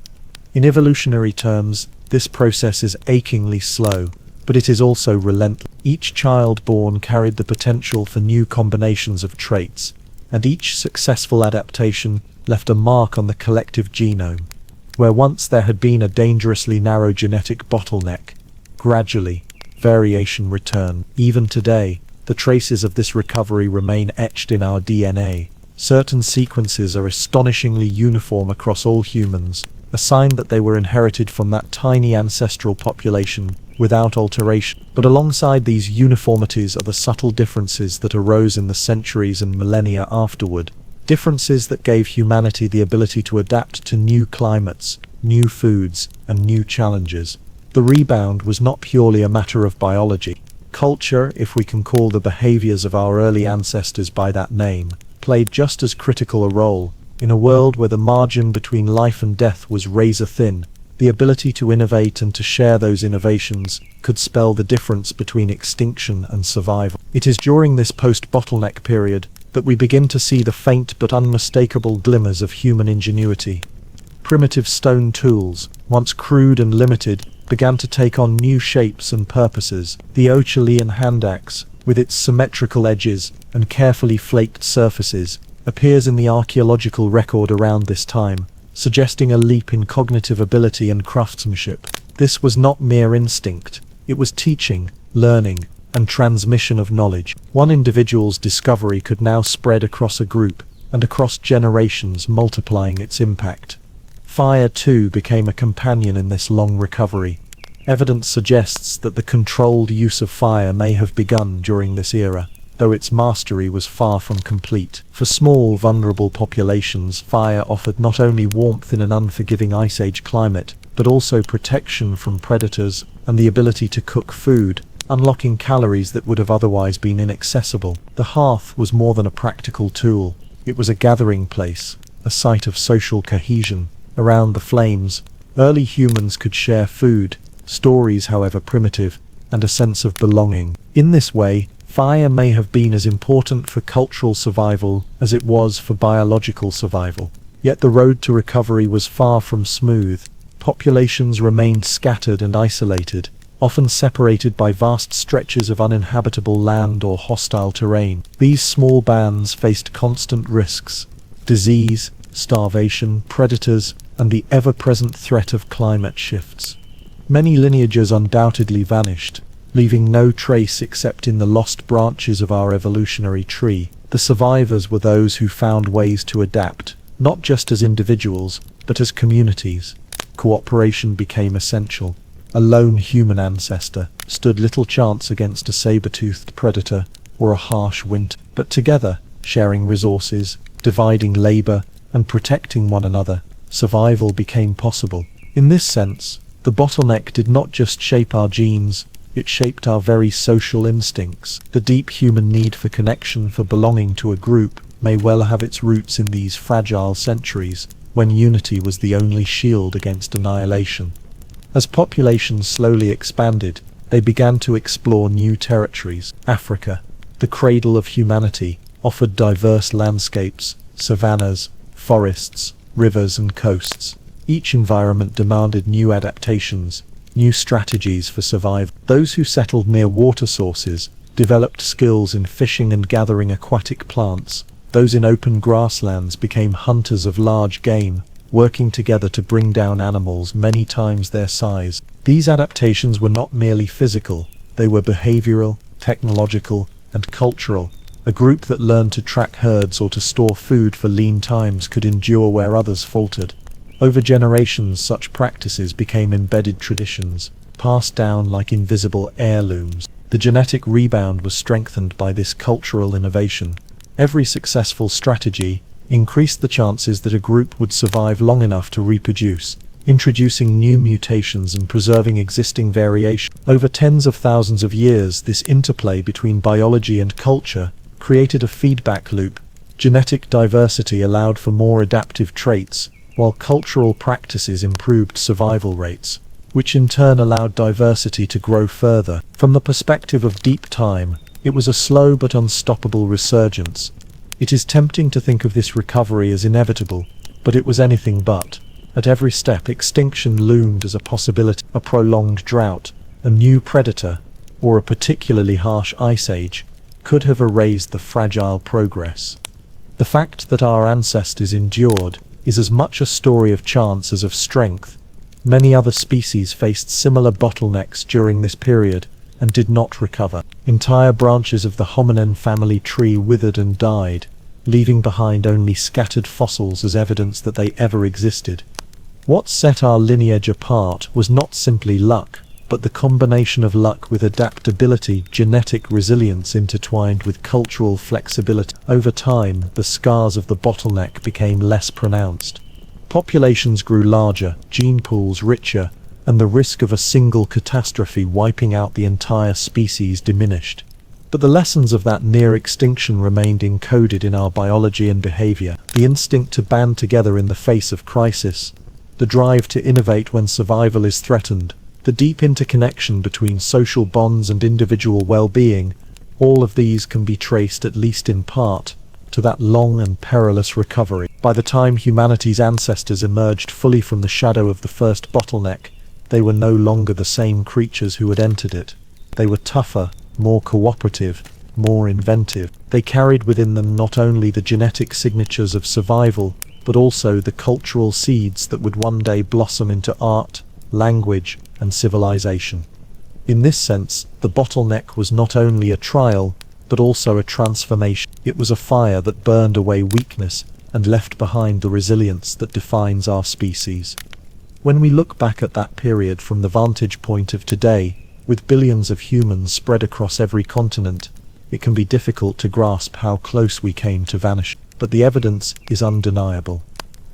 In evolutionary terms, this process is achingly slow, but it is also relentless. Each child born carried the potential for new combinations of traits, and each successful adaptation left a mark on the collective genome. Where once there had been a dangerously narrow genetic bottleneck, gradually, variation returned. Even today, the traces of this recovery remain etched in our DNA. Certain sequences are astonishingly uniform across all humans, a sign that they were inherited from that tiny ancestral population without alteration. But alongside these uniformities are the subtle differences that arose in the centuries and millennia afterward, differences that gave humanity the ability to adapt to new climates, new foods, and new challenges. The rebound was not purely a matter of biology. Culture, if we can call the behaviors of our early ancestors by that name, played just as critical a role. In a world where the margin between life and death was razor thin, the ability to innovate and to share those innovations could spell the difference between extinction and survival. It is during this post-bottleneck period that we begin to see the faint but unmistakable glimmers of human ingenuity. Primitive stone tools, once crude and limited, began to take on new shapes and purposes. The Ochelian hand axe, with its symmetrical edges and carefully flaked surfaces, appears in the archaeological record around this time, suggesting a leap in cognitive ability and craftsmanship. This was not mere instinct, it was teaching, learning, and transmission of knowledge. One individual's discovery could now spread across a group, and across generations, multiplying its impact. Fire, too, became a companion in this long recovery. Evidence suggests that the controlled use of fire may have begun during this era, though its mastery was far from complete. For small, vulnerable populations, fire offered not only warmth in an unforgiving Ice Age climate, but also protection from predators and the ability to cook food, unlocking calories that would have otherwise been inaccessible. The hearth was more than a practical tool. It was a gathering place, a site of social cohesion. Around the flames, early humans could share food, stories however primitive, and a sense of belonging. In this way, fire may have been as important for cultural survival as it was for biological survival. Yet the road to recovery was far from smooth. Populations remained scattered and isolated, often separated by vast stretches of uninhabitable land or hostile terrain. These small bands faced constant risks: disease, starvation, predators, and the ever-present threat of climate shifts. Many lineages undoubtedly vanished, leaving no trace except in the lost branches of our evolutionary tree. The survivors were those who found ways to adapt, not just as individuals, but as communities. Cooperation became essential. A lone human ancestor stood little chance against a saber-toothed predator or a harsh winter, but together, sharing resources, dividing labor, and protecting one another, survival became possible. In this sense, the bottleneck did not just shape our genes, it shaped our very social instincts. The deep human need for connection, for belonging to a group, may well have its roots in these fragile centuries, when unity was the only shield against annihilation. As populations slowly expanded, they began to explore new territories. Africa, the cradle of humanity, offered diverse landscapes, savannas, forests, rivers and coasts. Each environment demanded new adaptations, new strategies for survival. Those who settled near water sources developed skills in fishing and gathering aquatic plants. Those in open grasslands became hunters of large game, working together to bring down animals many times their size. These adaptations were not merely physical, they were behavioral, technological, and cultural. A group that learned to track herds or to store food for lean times could endure where others faltered. Over generations, such practices became embedded traditions, passed down like invisible heirlooms. The genetic rebound was strengthened by this cultural innovation. Every successful strategy, increased the chances that a group would survive long enough to reproduce, introducing new mutations and preserving existing variation. Over tens of thousands of years, this interplay between biology and culture created a feedback loop. Genetic diversity allowed for more adaptive traits, while cultural practices improved survival rates, which in turn allowed diversity to grow further. From the perspective of deep time, it was a slow but unstoppable resurgence. It is tempting to think of this recovery as inevitable, but it was anything but. At every step, extinction loomed as a possibility. A prolonged drought, a new predator, or a particularly harsh ice age could have erased the fragile progress. The fact that our ancestors endured is as much a story of chance as of strength. Many other species faced similar bottlenecks during this period and did not recover. Entire branches of the hominin family tree withered and died, leaving behind only scattered fossils as evidence that they ever existed. What set our lineage apart was not simply luck, but the combination of luck with adaptability, genetic resilience intertwined with cultural flexibility. Over time, the scars of the bottleneck became less pronounced. Populations grew larger, gene pools richer, and the risk of a single catastrophe wiping out the entire species diminished. But the lessons of that near extinction remained encoded in our biology and behavior. The instinct to band together in the face of crisis, the drive to innovate when survival is threatened, the deep interconnection between social bonds and individual well-being, all of these can be traced, at least in part, to that long and perilous recovery. By the time humanity's ancestors emerged fully from the shadow of the first bottleneck, they were no longer the same creatures who had entered it. They were tougher, more cooperative, more inventive. They carried within them not only the genetic signatures of survival, but also the cultural seeds that would one day blossom into art, language, and civilization. In this sense, the bottleneck was not only a trial, but also a transformation. It was a fire that burned away weakness and left behind the resilience that defines our species. When we look back at that period from the vantage point of today, with billions of humans spread across every continent, it can be difficult to grasp how close we came to vanish. But the evidence is undeniable.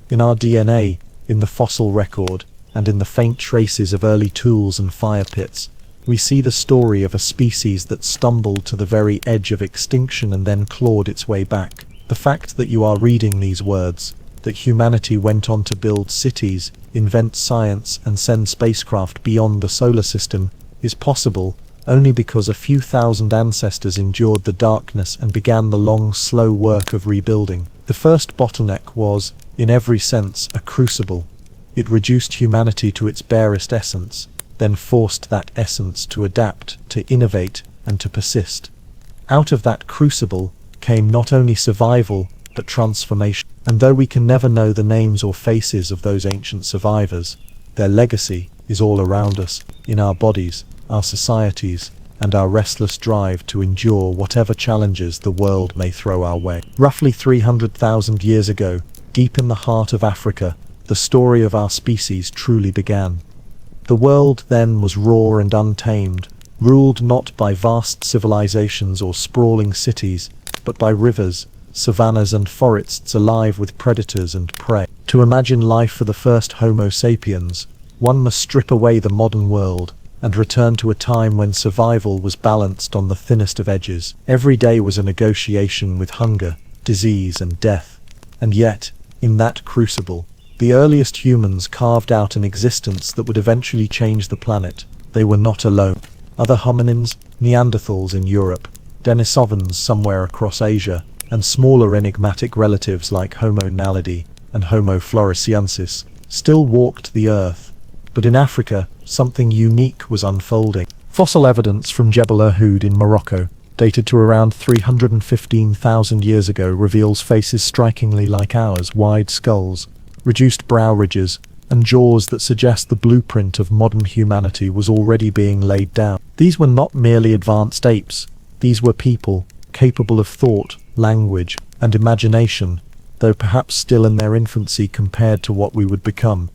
In our DNA, in the fossil record, and in the faint traces of early tools and fire pits, we see the story of a species that stumbled to the very edge of extinction and then clawed its way back. The fact that you are reading these words, that humanity went on to build cities, invent science, and send spacecraft beyond the solar system, is possible only because a few thousand ancestors endured the darkness and began the long, slow work of rebuilding. The first bottleneck was, in every sense, a crucible. It reduced humanity to its barest essence, then forced that essence to adapt, to innovate, and to persist. Out of that crucible came not only survival, but transformation. And though we can never know the names or faces of those ancient survivors, their legacy is all around us, in our bodies, our societies, and our restless drive to endure whatever challenges the world may throw our way. Roughly 300,000 years ago, deep in the heart of Africa, the story of our species truly began. The world then was raw and untamed, ruled not by vast civilizations or sprawling cities, but by rivers, savannas and forests alive with predators and prey. To imagine life for the first Homo sapiens, one must strip away the modern world and return to a time when survival was balanced on the thinnest of edges. Every day was a negotiation with hunger, disease, and death. And yet, in that crucible, the earliest humans carved out an existence that would eventually change the planet. They were not alone. Other hominins, Neanderthals in Europe, Denisovans somewhere across Asia, and smaller enigmatic relatives like Homo naledi and Homo floresiensis, still walked the earth. But in Africa, something unique was unfolding. Fossil evidence from Jebel Uhud in Morocco, dated to around 315,000 years ago, reveals faces strikingly like ours, wide skulls, reduced brow ridges, and jaws that suggest the blueprint of modern humanity was already being laid down. These were not merely advanced apes. These were people, capable of thought, language, and imagination, though perhaps still in their infancy compared to what we would become.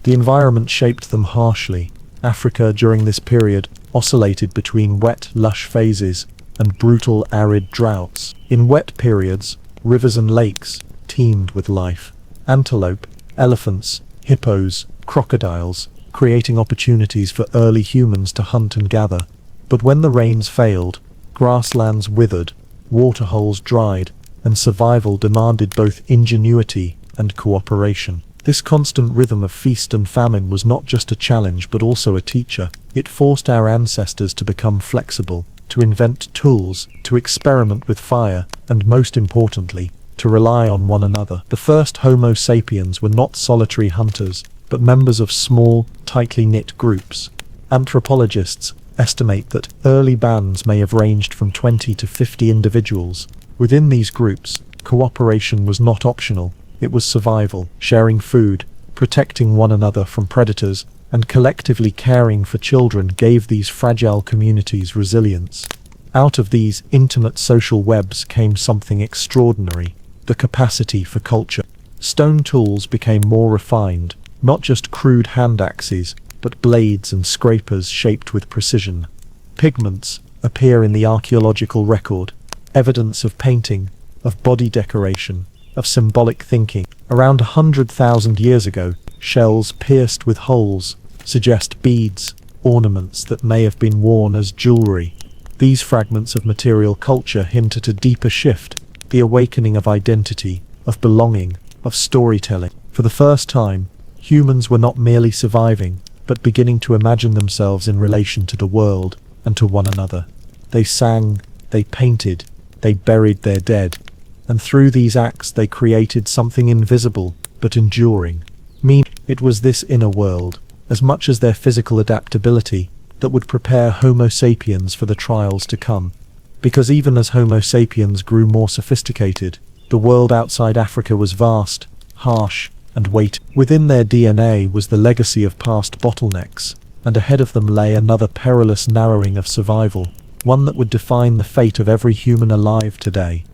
The environment shaped them harshly. Africa during this period oscillated between wet, lush phases and brutal, arid droughts. In wet periods, rivers and lakes, teemed with life. Antelope, elephants, hippos, crocodiles, creating opportunities for early humans to hunt and gather. But when the rains failed, grasslands withered, waterholes dried, and survival demanded both ingenuity and cooperation. This constant rhythm of feast and famine was not just a challenge but also a teacher. It forced our ancestors to become flexible, to invent tools, to experiment with fire, and most importantly, to rely on one another. The first Homo sapiens were not solitary hunters, but members of small, tightly knit groups. Anthropologists estimate that early bands may have ranged from 20 to 50 individuals. Within these groups, cooperation was not optional. It was survival, sharing food, protecting one another from predators, and collectively caring for children gave these fragile communities resilience. Out of these intimate social webs came something extraordinary: the capacity for culture. Stone tools became more refined, not just crude hand axes, but blades and scrapers shaped with precision. Pigments appear in the archaeological record, evidence of painting, of body decoration, of symbolic thinking. Around 100,000 years ago, shells pierced with holes suggest beads, ornaments that may have been worn as jewelry. These fragments of material culture hint at a deeper shift, the awakening of identity, of belonging, of storytelling. For the first time, humans were not merely surviving, but beginning to imagine themselves in relation to the world and to one another. They sang, they painted, they buried their dead, and through these acts they created something invisible but enduring. It was this inner world, as much as their physical adaptability, that would prepare Homo sapiens for the trials to come. Because even as Homo sapiens grew more sophisticated, the world outside Africa was vast, harsh, and weighty. Within their DNA was the legacy of past bottlenecks, and ahead of them lay another perilous narrowing of survival, one that would define the fate of every human alive today.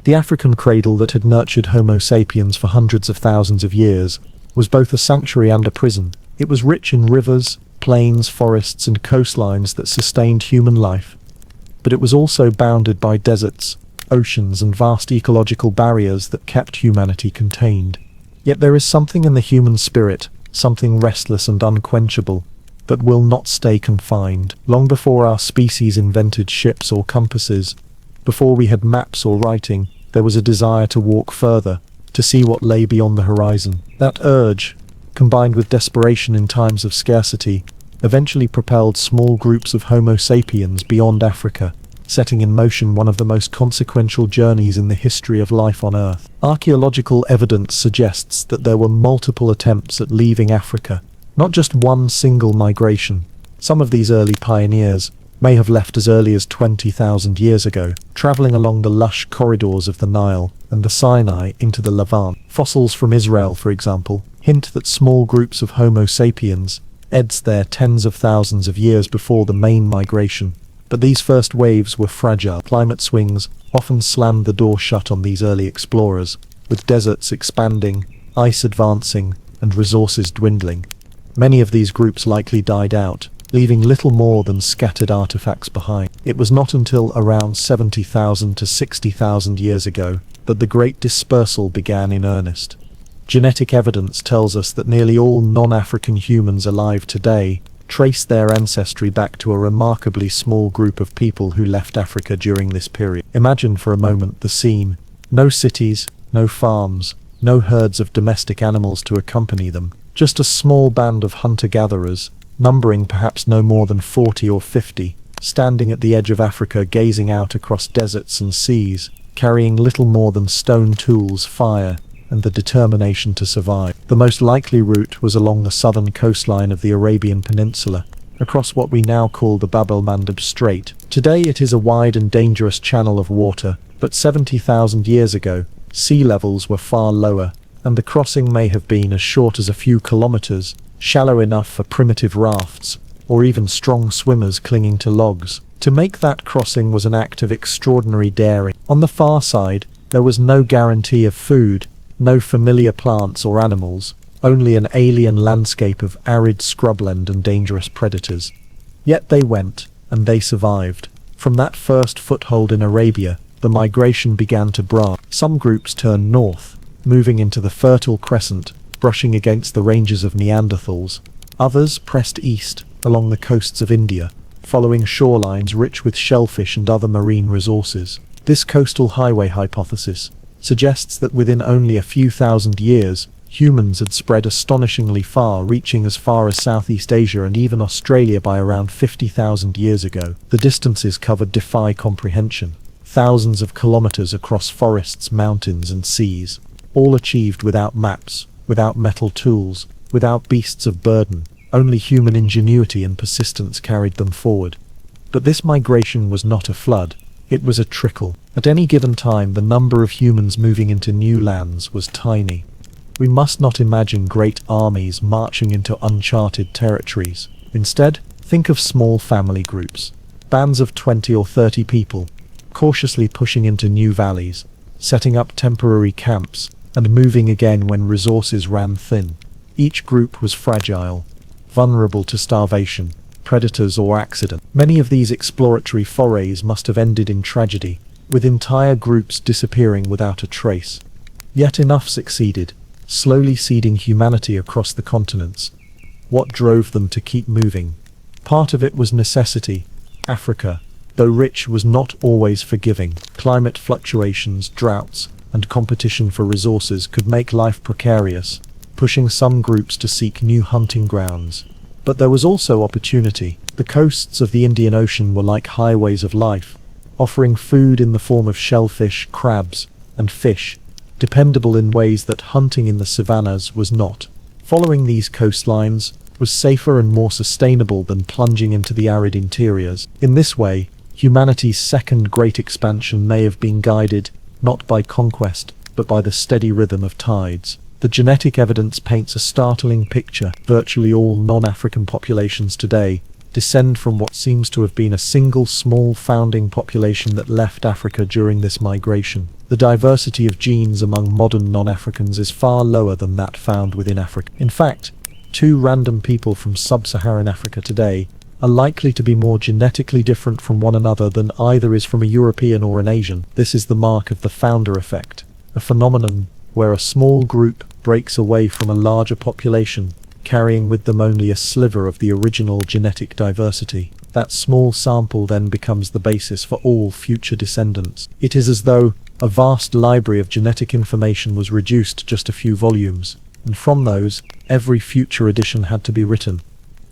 The African cradle that had nurtured Homo sapiens for hundreds of thousands of years was both a sanctuary and a prison. It was rich in rivers, plains, forests, and coastlines that sustained human life. But it was also bounded by deserts, oceans, and vast ecological barriers that kept humanity contained. Yet there is something in the human spirit, something restless and unquenchable, that will not stay confined. Long before our species invented ships or compasses, before we had maps or writing, there was a desire to walk further, to see what lay beyond the horizon. That urge, combined with desperation in times of scarcity, eventually propelled small groups of Homo sapiens beyond Africa, setting in motion one of the most consequential journeys in the history of life on Earth. Archaeological evidence suggests that there were multiple attempts at leaving Africa, not just one single migration. Some of these early pioneers may have left as early as 20,000 years ago, traveling along the lush corridors of the Nile and the Sinai into the Levant. Fossils from Israel, for example, hint that small groups of Homo sapiens edged there tens of thousands of years before the main migration. But these first waves were fragile. Climate swings often slammed the door shut on these early explorers, with deserts expanding, ice advancing, and resources dwindling. Many of these groups likely died out, leaving little more than scattered artifacts behind. It was not until around 70,000 to 60,000 years ago that the Great Dispersal began in earnest. Genetic evidence tells us that nearly all non-African humans alive today trace their ancestry back to a remarkably small group of people who left Africa during this period. Imagine for a moment the scene: no cities, no farms, no herds of domestic animals to accompany them, just a small band of hunter-gatherers, numbering perhaps no more than 40 or 50, standing at the edge of Africa gazing out across deserts and seas, carrying little more than stone tools, fire, and the determination to survive. The most likely route was along the southern coastline of the Arabian Peninsula, across what we now call the Bab el-Mandeb Strait. Today it is a wide and dangerous channel of water, but 70,000 years ago, sea levels were far lower, and the crossing may have been as short as a few kilometers, shallow enough for primitive rafts, or even strong swimmers clinging to logs. To make that crossing was an act of extraordinary daring. On the far side, there was no guarantee of food, no familiar plants or animals, only an alien landscape of arid scrubland and dangerous predators. Yet they went, and they survived. From that first foothold in Arabia, the migration began to branch. Some groups turned north, moving into the Fertile Crescent, brushing against the ranges of Neanderthals. Others pressed east, along the coasts of India, following shorelines rich with shellfish and other marine resources. This coastal highway hypothesis suggests that within only a few thousand years, humans had spread astonishingly far, reaching as far as Southeast Asia and even Australia by around 50,000 years ago. The distances covered defy comprehension. Thousands of kilometers across forests, mountains, and seas, all achieved without maps, without metal tools, without beasts of burden. Only human ingenuity and persistence carried them forward. But this migration was not a flood, it was a trickle. At any given time, the number of humans moving into new lands was tiny. We must not imagine great armies marching into uncharted territories. Instead, think of small family groups, bands of 20 or 30 people, cautiously pushing into new valleys, setting up temporary camps, and moving again when resources ran thin. Each group was fragile, vulnerable to starvation, predators, or accident. Many of these exploratory forays must have ended in tragedy, with entire groups disappearing without a trace. Yet enough succeeded, slowly seeding humanity across the continents. What drove them to keep moving? Part of it was necessity. Africa, though rich, was not always forgiving. Climate fluctuations, droughts, and competition for resources could make life precarious, pushing some groups to seek new hunting grounds. But there was also opportunity. The coasts of the Indian Ocean were like highways of life, offering food in the form of shellfish, crabs, and fish, dependable in ways that hunting in the savannas was not. Following these coastlines was safer and more sustainable than plunging into the arid interiors. In this way, humanity's second great expansion may have been guided not by conquest, but by the steady rhythm of tides. The genetic evidence paints a startling picture. Virtually all non-African populations today descend from what seems to have been a single small founding population that left Africa during this migration. The diversity of genes among modern non-Africans is far lower than that found within Africa. In fact, two random people from sub-Saharan Africa today are likely to be more genetically different from one another than either is from a European or an Asian. This is the mark of the founder effect, a phenomenon where a small group breaks away from a larger population, carrying with them only a sliver of the original genetic diversity. That small sample then becomes the basis for all future descendants. It is as though a vast library of genetic information was reduced to just a few volumes, and from those, every future edition had to be written.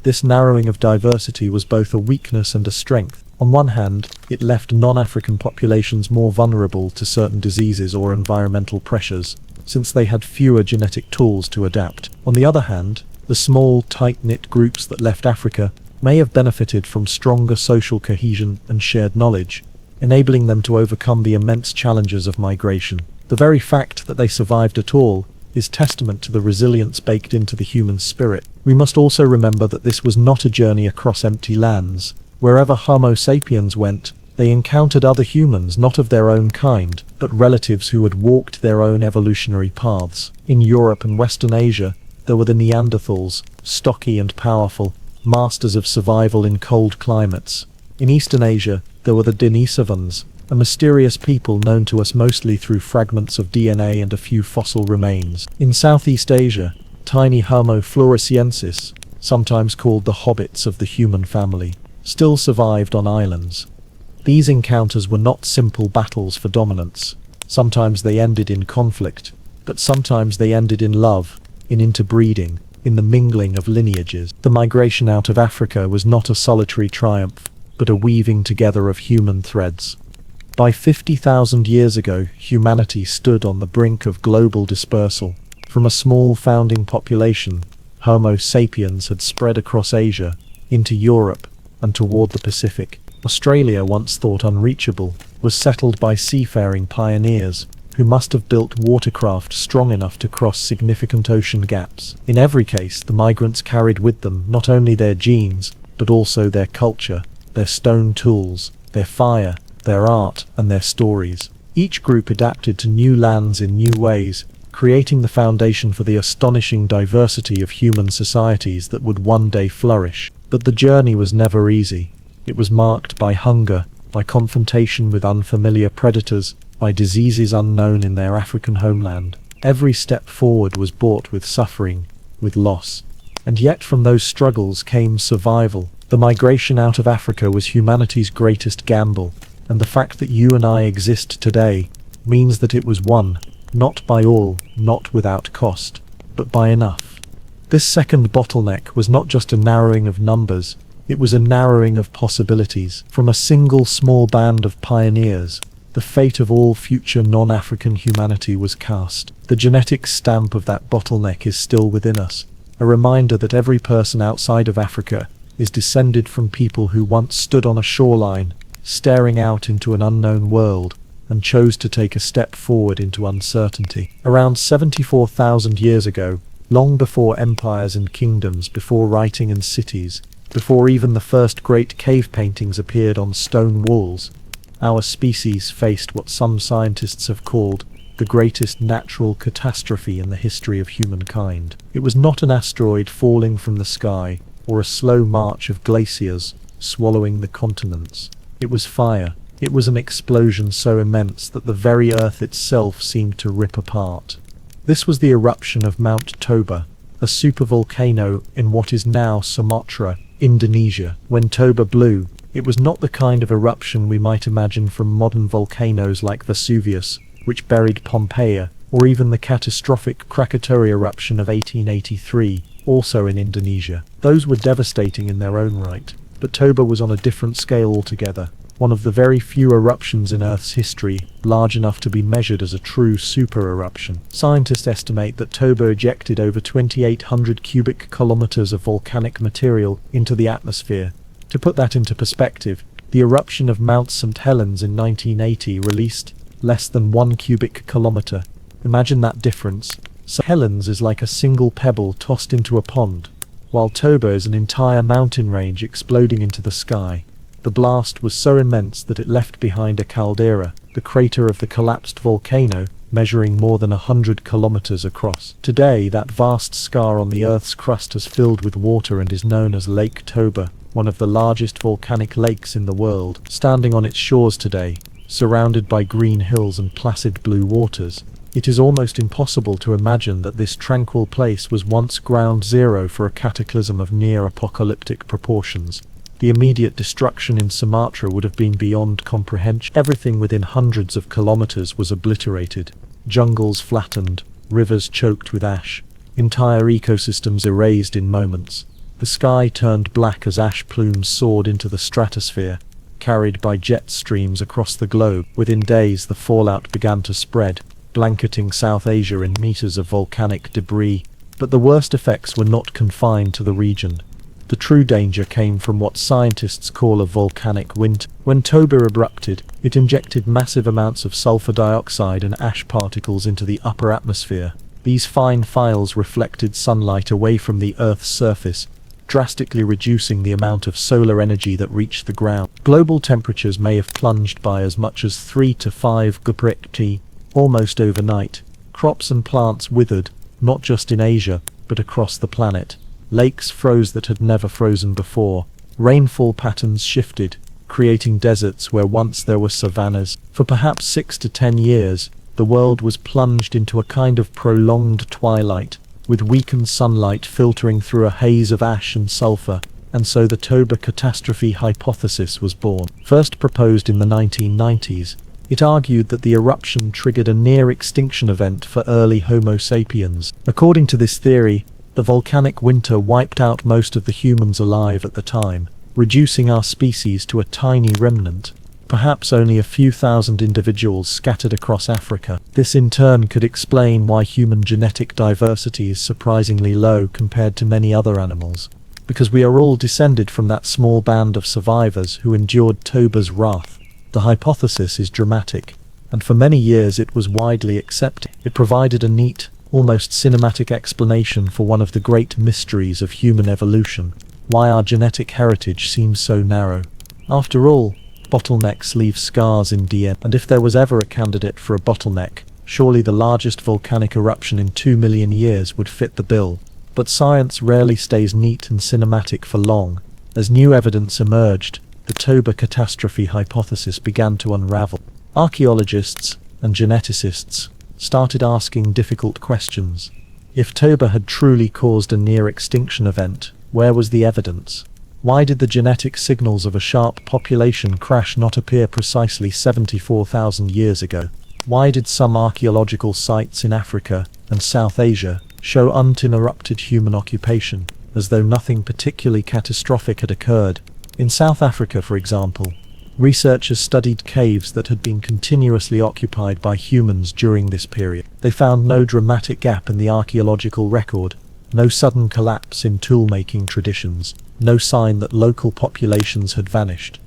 This narrowing of diversity was both a weakness and a strength. On one hand, it left non-African populations more vulnerable to certain diseases or environmental pressures, since they had fewer genetic tools to adapt. On the other hand, the small, tight-knit groups that left Africa may have benefited from stronger social cohesion and shared knowledge, enabling them to overcome the immense challenges of migration. The very fact that they survived at all is testament to the resilience baked into the human spirit. We must also remember that this was not a journey across empty lands. Wherever Homo sapiens went, they encountered other humans not of their own kind, but relatives who had walked their own evolutionary paths. In Europe and Western Asia, there were the Neanderthals, stocky and powerful, masters of survival in cold climates. In Eastern Asia, there were the Denisovans, a mysterious people known to us mostly through fragments of DNA and a few fossil remains. In Southeast Asia, tiny Homo floresiensis, sometimes called the hobbits of the human family, still survived on islands. These encounters were not simple battles for dominance. Sometimes they ended in conflict, but sometimes they ended in love, in interbreeding, in the mingling of lineages. The migration out of Africa was not a solitary triumph, but a weaving together of human threads. By 50,000 years ago, humanity stood on the brink of global dispersal. From a small founding population, Homo sapiens had spread across Asia, into Europe, and toward the Pacific. Australia, once thought unreachable, was settled by seafaring pioneers, who must have built watercraft strong enough to cross significant ocean gaps. In every case, the migrants carried with them not only their genes, but also their culture, their stone tools, their fire, their art, and their stories. Each group adapted to new lands in new ways, creating the foundation for the astonishing diversity of human societies that would one day flourish. But the journey was never easy. It was marked by hunger, by confrontation with unfamiliar predators, by diseases unknown in their African homeland. Every step forward was bought with suffering, with loss. And yet from those struggles came survival. The migration out of Africa was humanity's greatest gamble, and the fact that you and I exist today means that it was won, not by all, not without cost, but by enough. This second bottleneck was not just a narrowing of numbers, it was a narrowing of possibilities. From a single small band of pioneers, the fate of all future non-African humanity was cast. The genetic stamp of that bottleneck is still within us, a reminder that every person outside of Africa is descended from people who once stood on a shoreline, staring out into an unknown world, and chose to take a step forward into uncertainty. Around 74,000 years ago, long before empires and kingdoms, before writing and cities, before even the first great cave paintings appeared on stone walls, our species faced what some scientists have called the greatest natural catastrophe in the history of humankind. It was not an asteroid falling from the sky, or a slow march of glaciers swallowing the continents. It was fire. It was an explosion so immense that the very earth itself seemed to rip apart. This was the eruption of Mount Toba, a supervolcano in what is now Sumatra, Indonesia. When Toba blew, it was not the kind of eruption we might imagine from modern volcanoes like Vesuvius, which buried Pompeii, or even the catastrophic Krakatoa eruption of 1883, also in Indonesia. Those were devastating in their own right, but Toba was on a different scale altogether. One of the very few eruptions in Earth's history large enough to be measured as a true super-eruption. Scientists estimate that Toba ejected over 2,800 cubic kilometers of volcanic material into the atmosphere. To put that into perspective, the eruption of Mount St. Helens in 1980 released less than 1 cubic kilometer. Imagine that difference. St. Helens is like a single pebble tossed into a pond, while Toba is an entire mountain range exploding into the sky. The blast was so immense that it left behind a caldera, the crater of the collapsed volcano, measuring more than 100 kilometers across. Today, that vast scar on the Earth's crust has filled with water and is known as Lake Toba, one of the largest volcanic lakes in the world. Standing on its shores today, surrounded by green hills and placid blue waters, it is almost impossible to imagine that this tranquil place was once ground zero for a cataclysm of near-apocalyptic proportions. The immediate destruction in Sumatra would have been beyond comprehension. Everything within hundreds of kilometers was obliterated. Jungles flattened, rivers choked with ash, entire ecosystems erased in moments. The sky turned black as ash plumes soared into the stratosphere, carried by jet streams across the globe. Within days, the fallout began to spread, blanketing South Asia in meters of volcanic debris. But the worst effects were not confined to the region. The true danger came from what scientists call a volcanic winter. When Toba erupted, it injected massive amounts of sulfur dioxide and ash particles into the upper atmosphere. These fine files reflected sunlight away from the Earth's surface, drastically reducing the amount of solar energy that reached the ground. Global temperatures may have plunged by as much as 3 to 5 degrees almost overnight. Crops and plants withered, not just in Asia, but across the planet. Lakes froze that had never frozen before. Rainfall patterns shifted, creating deserts where once there were savannas. For perhaps 6 to 10 years, the world was plunged into a kind of prolonged twilight, with weakened sunlight filtering through a haze of ash and sulfur, and so the Toba catastrophe hypothesis was born. First proposed in the 1990s, it argued that the eruption triggered a near-extinction event for early Homo sapiens. According to this theory, the volcanic winter wiped out most of the humans alive at the time, reducing our species to a tiny remnant, perhaps only a few thousand individuals scattered across Africa. This in turn could explain why human genetic diversity is surprisingly low compared to many other animals, because we are all descended from that small band of survivors who endured Toba's wrath. The hypothesis is dramatic, and for many years it was widely accepted. It provided a neat, almost cinematic explanation for one of the great mysteries of human evolution, why our genetic heritage seems so narrow. After all, bottlenecks leave scars in DNA, and if there was ever a candidate for a bottleneck, surely the largest volcanic eruption in 2 million years would fit the bill. But science rarely stays neat and cinematic for long. As new evidence emerged, the Toba catastrophe hypothesis began to unravel. Archaeologists and geneticists started asking difficult questions. If Toba had truly caused a near-extinction event, where was the evidence? Why did the genetic signals of a sharp population crash not appear precisely 74,000 years ago? Why did some archaeological sites in Africa and South Asia show uninterrupted human occupation, as though nothing particularly catastrophic had occurred? In South Africa, for example, researchers studied caves that had been continuously occupied by humans during this period. They found no dramatic gap in the archaeological record, no sudden collapse in tool-making traditions, no sign that local populations had vanished.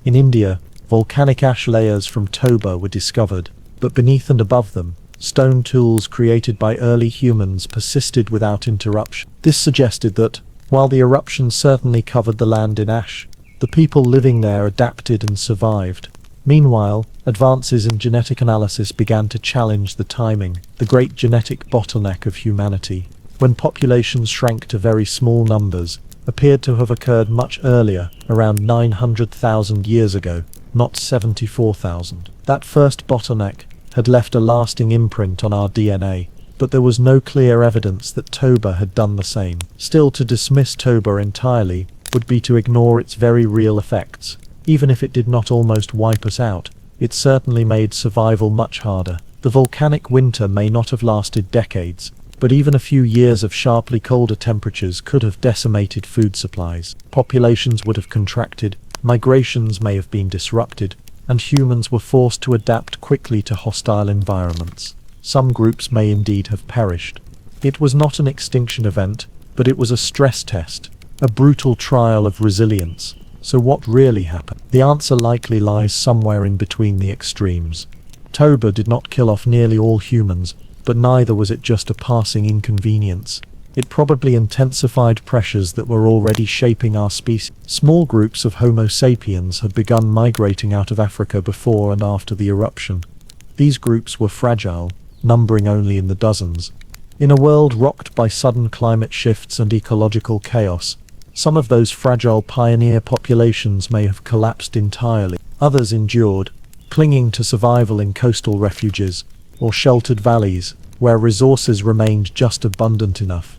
In India, volcanic ash layers from Toba were discovered, but beneath and above them, stone tools created by early humans persisted without interruption. This suggested that, while the eruption certainly covered the land in ash, the people living there adapted and survived. Meanwhile, advances in genetic analysis began to challenge the timing, the great genetic bottleneck of humanity, when populations shrank to very small numbers, appeared to have occurred much earlier, around 900,000 years ago, not 74,000. That first bottleneck had left a lasting imprint on our DNA, but there was no clear evidence that Toba had done the same. Still, to dismiss Toba entirely would be to ignore its very real effects. Even if it did not almost wipe us out, it certainly made survival much harder. The volcanic winter may not have lasted decades, but even a few years of sharply colder temperatures could have decimated food supplies. Populations would have contracted, migrations may have been disrupted, and humans were forced to adapt quickly to hostile environments. Some groups may indeed have perished. It was not an extinction event, but it was a stress test, a brutal trial of resilience. So what really happened? The answer likely lies somewhere in between the extremes. Toba did not kill off nearly all humans, but neither was it just a passing inconvenience. It probably intensified pressures that were already shaping our species. Small groups of Homo sapiens had begun migrating out of Africa before and after the eruption. These groups were fragile, numbering only in the dozens. In a world rocked by sudden climate shifts and ecological chaos, some of those fragile pioneer populations may have collapsed entirely. Others endured, clinging to survival in coastal refuges or sheltered valleys where resources remained just abundant enough.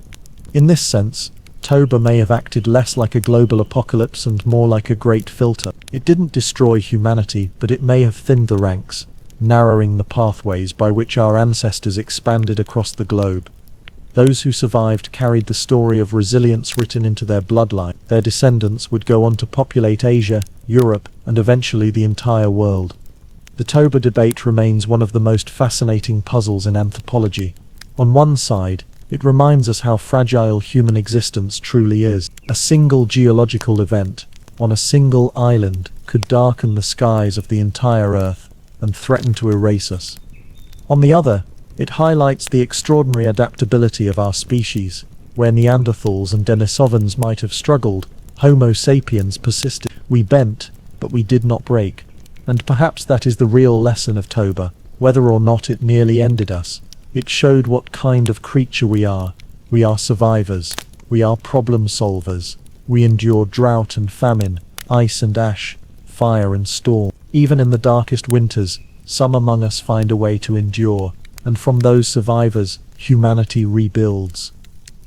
In this sense, Toba may have acted less like a global apocalypse and more like a great filter. It didn't destroy humanity, but it may have thinned the ranks, narrowing the pathways by which our ancestors expanded across the globe. Those who survived carried the story of resilience written into their bloodline. Their descendants would go on to populate Asia, Europe, and eventually the entire world. The Toba debate remains one of the most fascinating puzzles in anthropology. On one side, it reminds us how fragile human existence truly is. A single geological event, on a single island, could darken the skies of the entire Earth and threaten to erase us. On the other, it highlights the extraordinary adaptability of our species. Where Neanderthals and Denisovans might have struggled, Homo sapiens persisted. We bent, but we did not break. And perhaps that is the real lesson of Toba. Whether or not it nearly ended us, it showed what kind of creature we are. We are survivors. We are problem solvers. We endure drought and famine, ice and ash, fire and storm. Even in the darkest winters, some among us find a way to endure, and from those survivors, humanity rebuilds.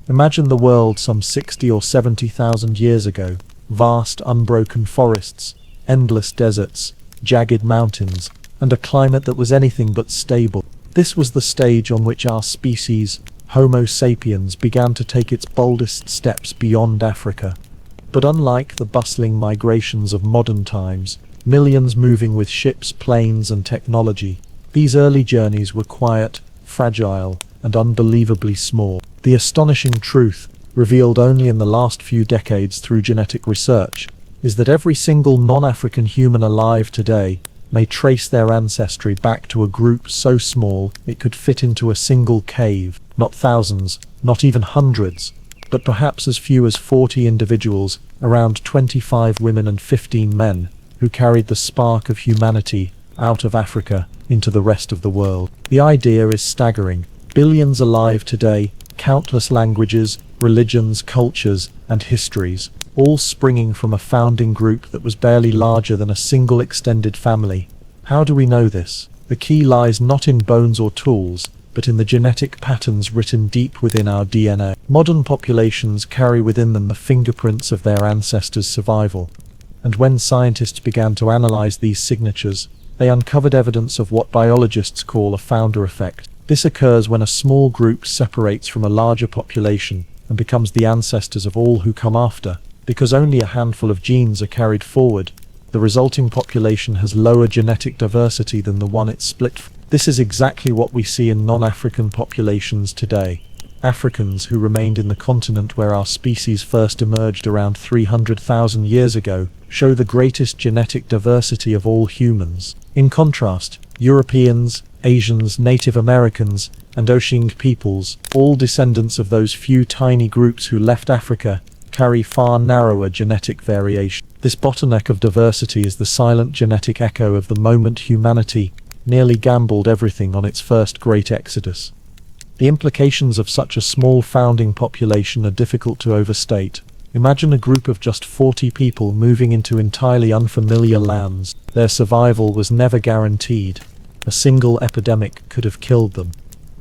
Imagine the world some 60 or 70,000 years ago. Vast unbroken forests, endless deserts, jagged mountains, and a climate that was anything but stable. This was the stage on which our species, Homo sapiens, began to take its boldest steps beyond Africa. But unlike the bustling migrations of modern times, millions moving with ships, planes, and technology, these early journeys were quiet, fragile, and unbelievably small. The astonishing truth, revealed only in the last few decades through genetic research, is that every single non-African human alive today may trace their ancestry back to a group so small it could fit into a single cave. Not thousands, not even hundreds, but perhaps as few as 40 individuals, around 25 women and 15 men, who carried the spark of humanity out of Africa into the rest of the world. The idea is staggering. Billions alive today, countless languages, religions, cultures, and histories, all springing from a founding group that was barely larger than a single extended family. How do we know this? The key lies not in bones or tools, but in the genetic patterns written deep within our DNA. Modern populations carry within them the fingerprints of their ancestors' survival, and when scientists began to analyze these signatures, they uncovered evidence of what biologists call a founder effect. This occurs when a small group separates from a larger population and becomes the ancestors of all who come after. Because only a handful of genes are carried forward, the resulting population has lower genetic diversity than the one it split from. This is exactly what we see in non-African populations today. Africans who remained in the continent where our species first emerged around 300,000 years ago show the greatest genetic diversity of all humans. In contrast, Europeans, Asians, Native Americans, and Oceanic peoples, all descendants of those few tiny groups who left Africa, carry far narrower genetic variation. This bottleneck of diversity is the silent genetic echo of the moment humanity nearly gambled everything on its first great exodus. The implications of such a small founding population are difficult to overstate. Imagine a group of just 40 people moving into entirely unfamiliar lands. Their survival was never guaranteed. A single epidemic could have killed them.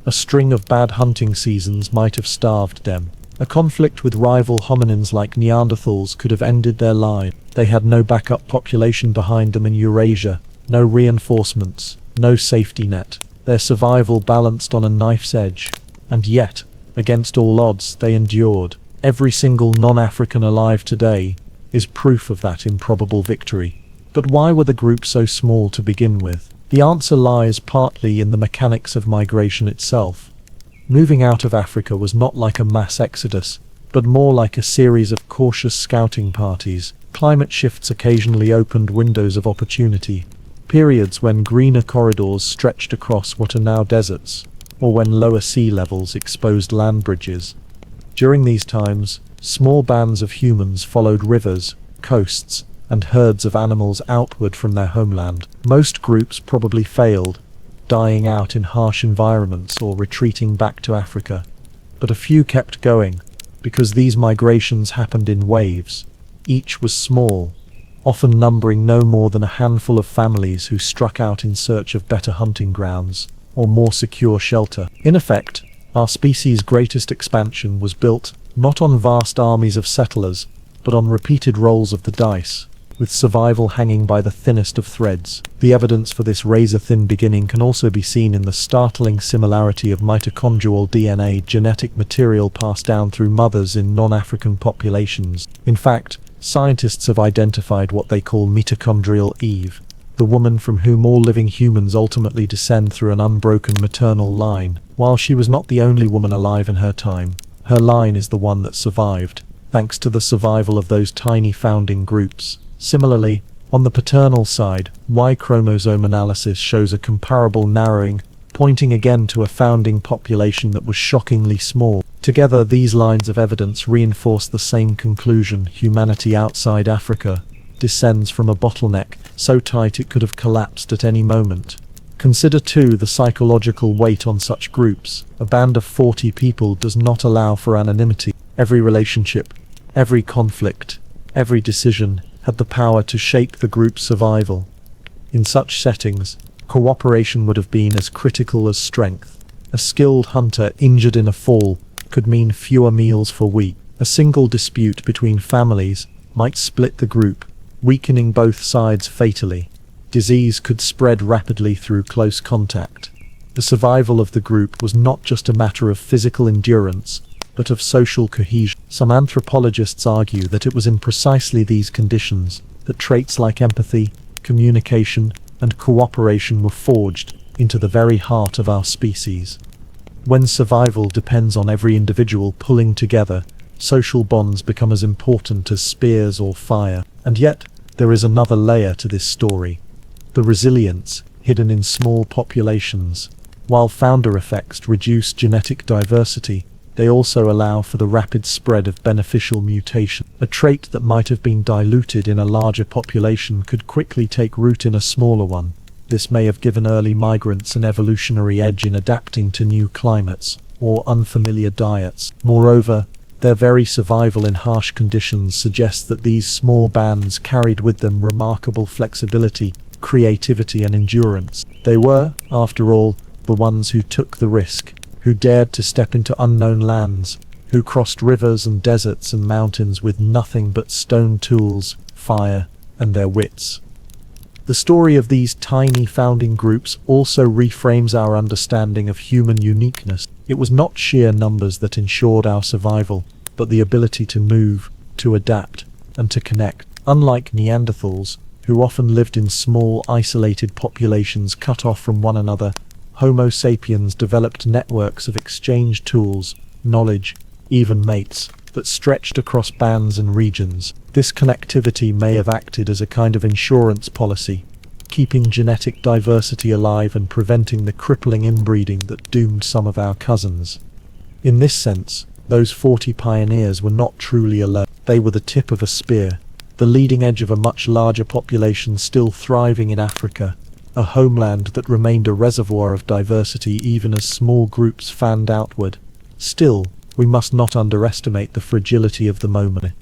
A string of bad hunting seasons might have starved them. A conflict with rival hominins like Neanderthals could have ended their lives. They had no backup population behind them in Eurasia, no reinforcements, no safety net. Their survival balanced on a knife's edge. And yet, against all odds, they endured. Every single non-African alive today is proof of that improbable victory. But why were the groups so small to begin with? The answer lies partly in the mechanics of migration itself. Moving out of Africa was not like a mass exodus, but more like a series of cautious scouting parties. Climate shifts occasionally opened windows of opportunity, periods when greener corridors stretched across what are now deserts, or when lower sea levels exposed land bridges. During these times, small bands of humans followed rivers, coasts, and herds of animals outward from their homeland. Most groups probably failed, dying out in harsh environments or retreating back to Africa. But a few kept going, because these migrations happened in waves. Each was small, often numbering no more than a handful of families who struck out in search of better hunting grounds or more secure shelter. In effect, our species' greatest expansion was built not on vast armies of settlers, but on repeated rolls of the dice, with survival hanging by the thinnest of threads. The evidence for this razor-thin beginning can also be seen in the startling similarity of mitochondrial DNA genetic material passed down through mothers in non-African populations. In fact, scientists have identified what they call mitochondrial Eve, the woman from whom all living humans ultimately descend through an unbroken maternal line. While she was not the only woman alive in her time, her line is the one that survived, thanks to the survival of those tiny founding groups. Similarly, on the paternal side, Y chromosome analysis shows a comparable narrowing, pointing again to a founding population that was shockingly small. Together, these lines of evidence reinforce the same conclusion: humanity outside Africa descends from a bottleneck so tight it could have collapsed at any moment. Consider too the psychological weight on such groups. A band of 40 people does not allow for anonymity. Every relationship, every conflict, every decision had the power to shape the group's survival. In such settings, cooperation would have been as critical as strength. A skilled hunter injured in a fall could mean fewer meals for weeks. A single dispute between families might split the group, weakening both sides fatally. Disease could spread rapidly through close contact. The survival of the group was not just a matter of physical endurance, but of social cohesion. Some anthropologists argue that it was in precisely these conditions that traits like empathy, communication, and cooperation were forged into the very heart of our species. When survival depends on every individual pulling together, social bonds become as important as spears or fire. And yet, there is another layer to this story: the resilience hidden in small populations. While founder effects reduce genetic diversity, they also allow for the rapid spread of beneficial mutation. A trait that might have been diluted in a larger population could quickly take root in a smaller one. This may have given early migrants an evolutionary edge in adapting to new climates or unfamiliar diets. Moreover, their very survival in harsh conditions suggests that these small bands carried with them remarkable flexibility, creativity and endurance. They were, after all, the ones who took the risk, who dared to step into unknown lands, who crossed rivers and deserts and mountains with nothing but stone tools, fire, and their wits. The story of these tiny founding groups also reframes our understanding of human uniqueness. It was not sheer numbers that ensured our survival, but the ability to move, to adapt, and to connect. Unlike Neanderthals, who often lived in small, isolated populations cut off from one another, Homo sapiens developed networks of exchange tools, knowledge, even mates, that stretched across bands and regions. This connectivity may have acted as a kind of insurance policy, keeping genetic diversity alive and preventing the crippling inbreeding that doomed some of our cousins. In this sense, those 40 pioneers were not truly alone. They were the tip of a spear, the leading edge of a much larger population still thriving in Africa, a homeland that remained a reservoir of diversity even as small groups fanned outward. Still, we must not underestimate the fragility of the moment.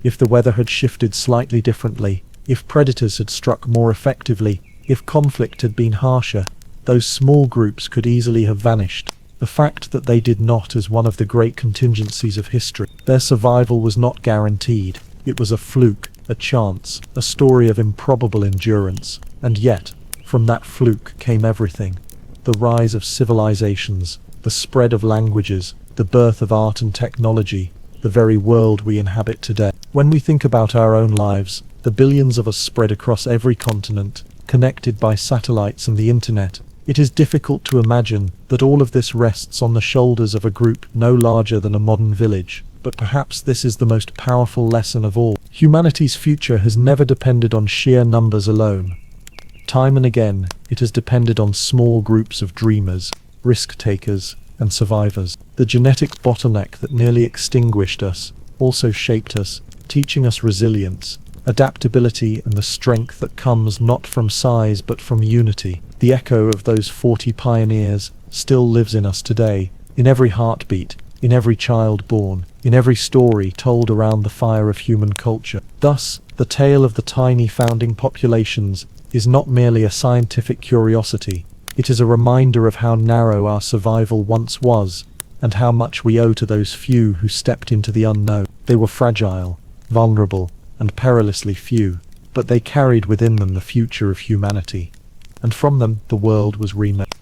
If the weather had shifted slightly differently, if predators had struck more effectively, if conflict had been harsher, those small groups could easily have vanished. The fact that they did not is one of the great contingencies of history. Their survival was not guaranteed. It was a fluke, a chance, a story of improbable endurance. And yet, from that fluke came everything. The rise of civilizations, the spread of languages, the birth of art and technology, the very world we inhabit today. When we think about our own lives, the billions of us spread across every continent, connected by satellites and the internet, it is difficult to imagine that all of this rests on the shoulders of a group no larger than a modern village. But perhaps this is the most powerful lesson of all. Humanity's future has never depended on sheer numbers alone. Time and again, it has depended on small groups of dreamers, risk-takers, and survivors. The genetic bottleneck that nearly extinguished us also shaped us, teaching us resilience, adaptability, and the strength that comes not from size but from unity. The echo of those 40 pioneers still lives in us today, in every heartbeat, in every child born, in every story told around the fire of human culture. Thus, the tale of the tiny founding populations is not merely a scientific curiosity. It is a reminder of how narrow our survival once was, and how much we owe to those few who stepped into the unknown. They were fragile, vulnerable, and perilously few, but they carried within them the future of humanity. And from them, the world was remade.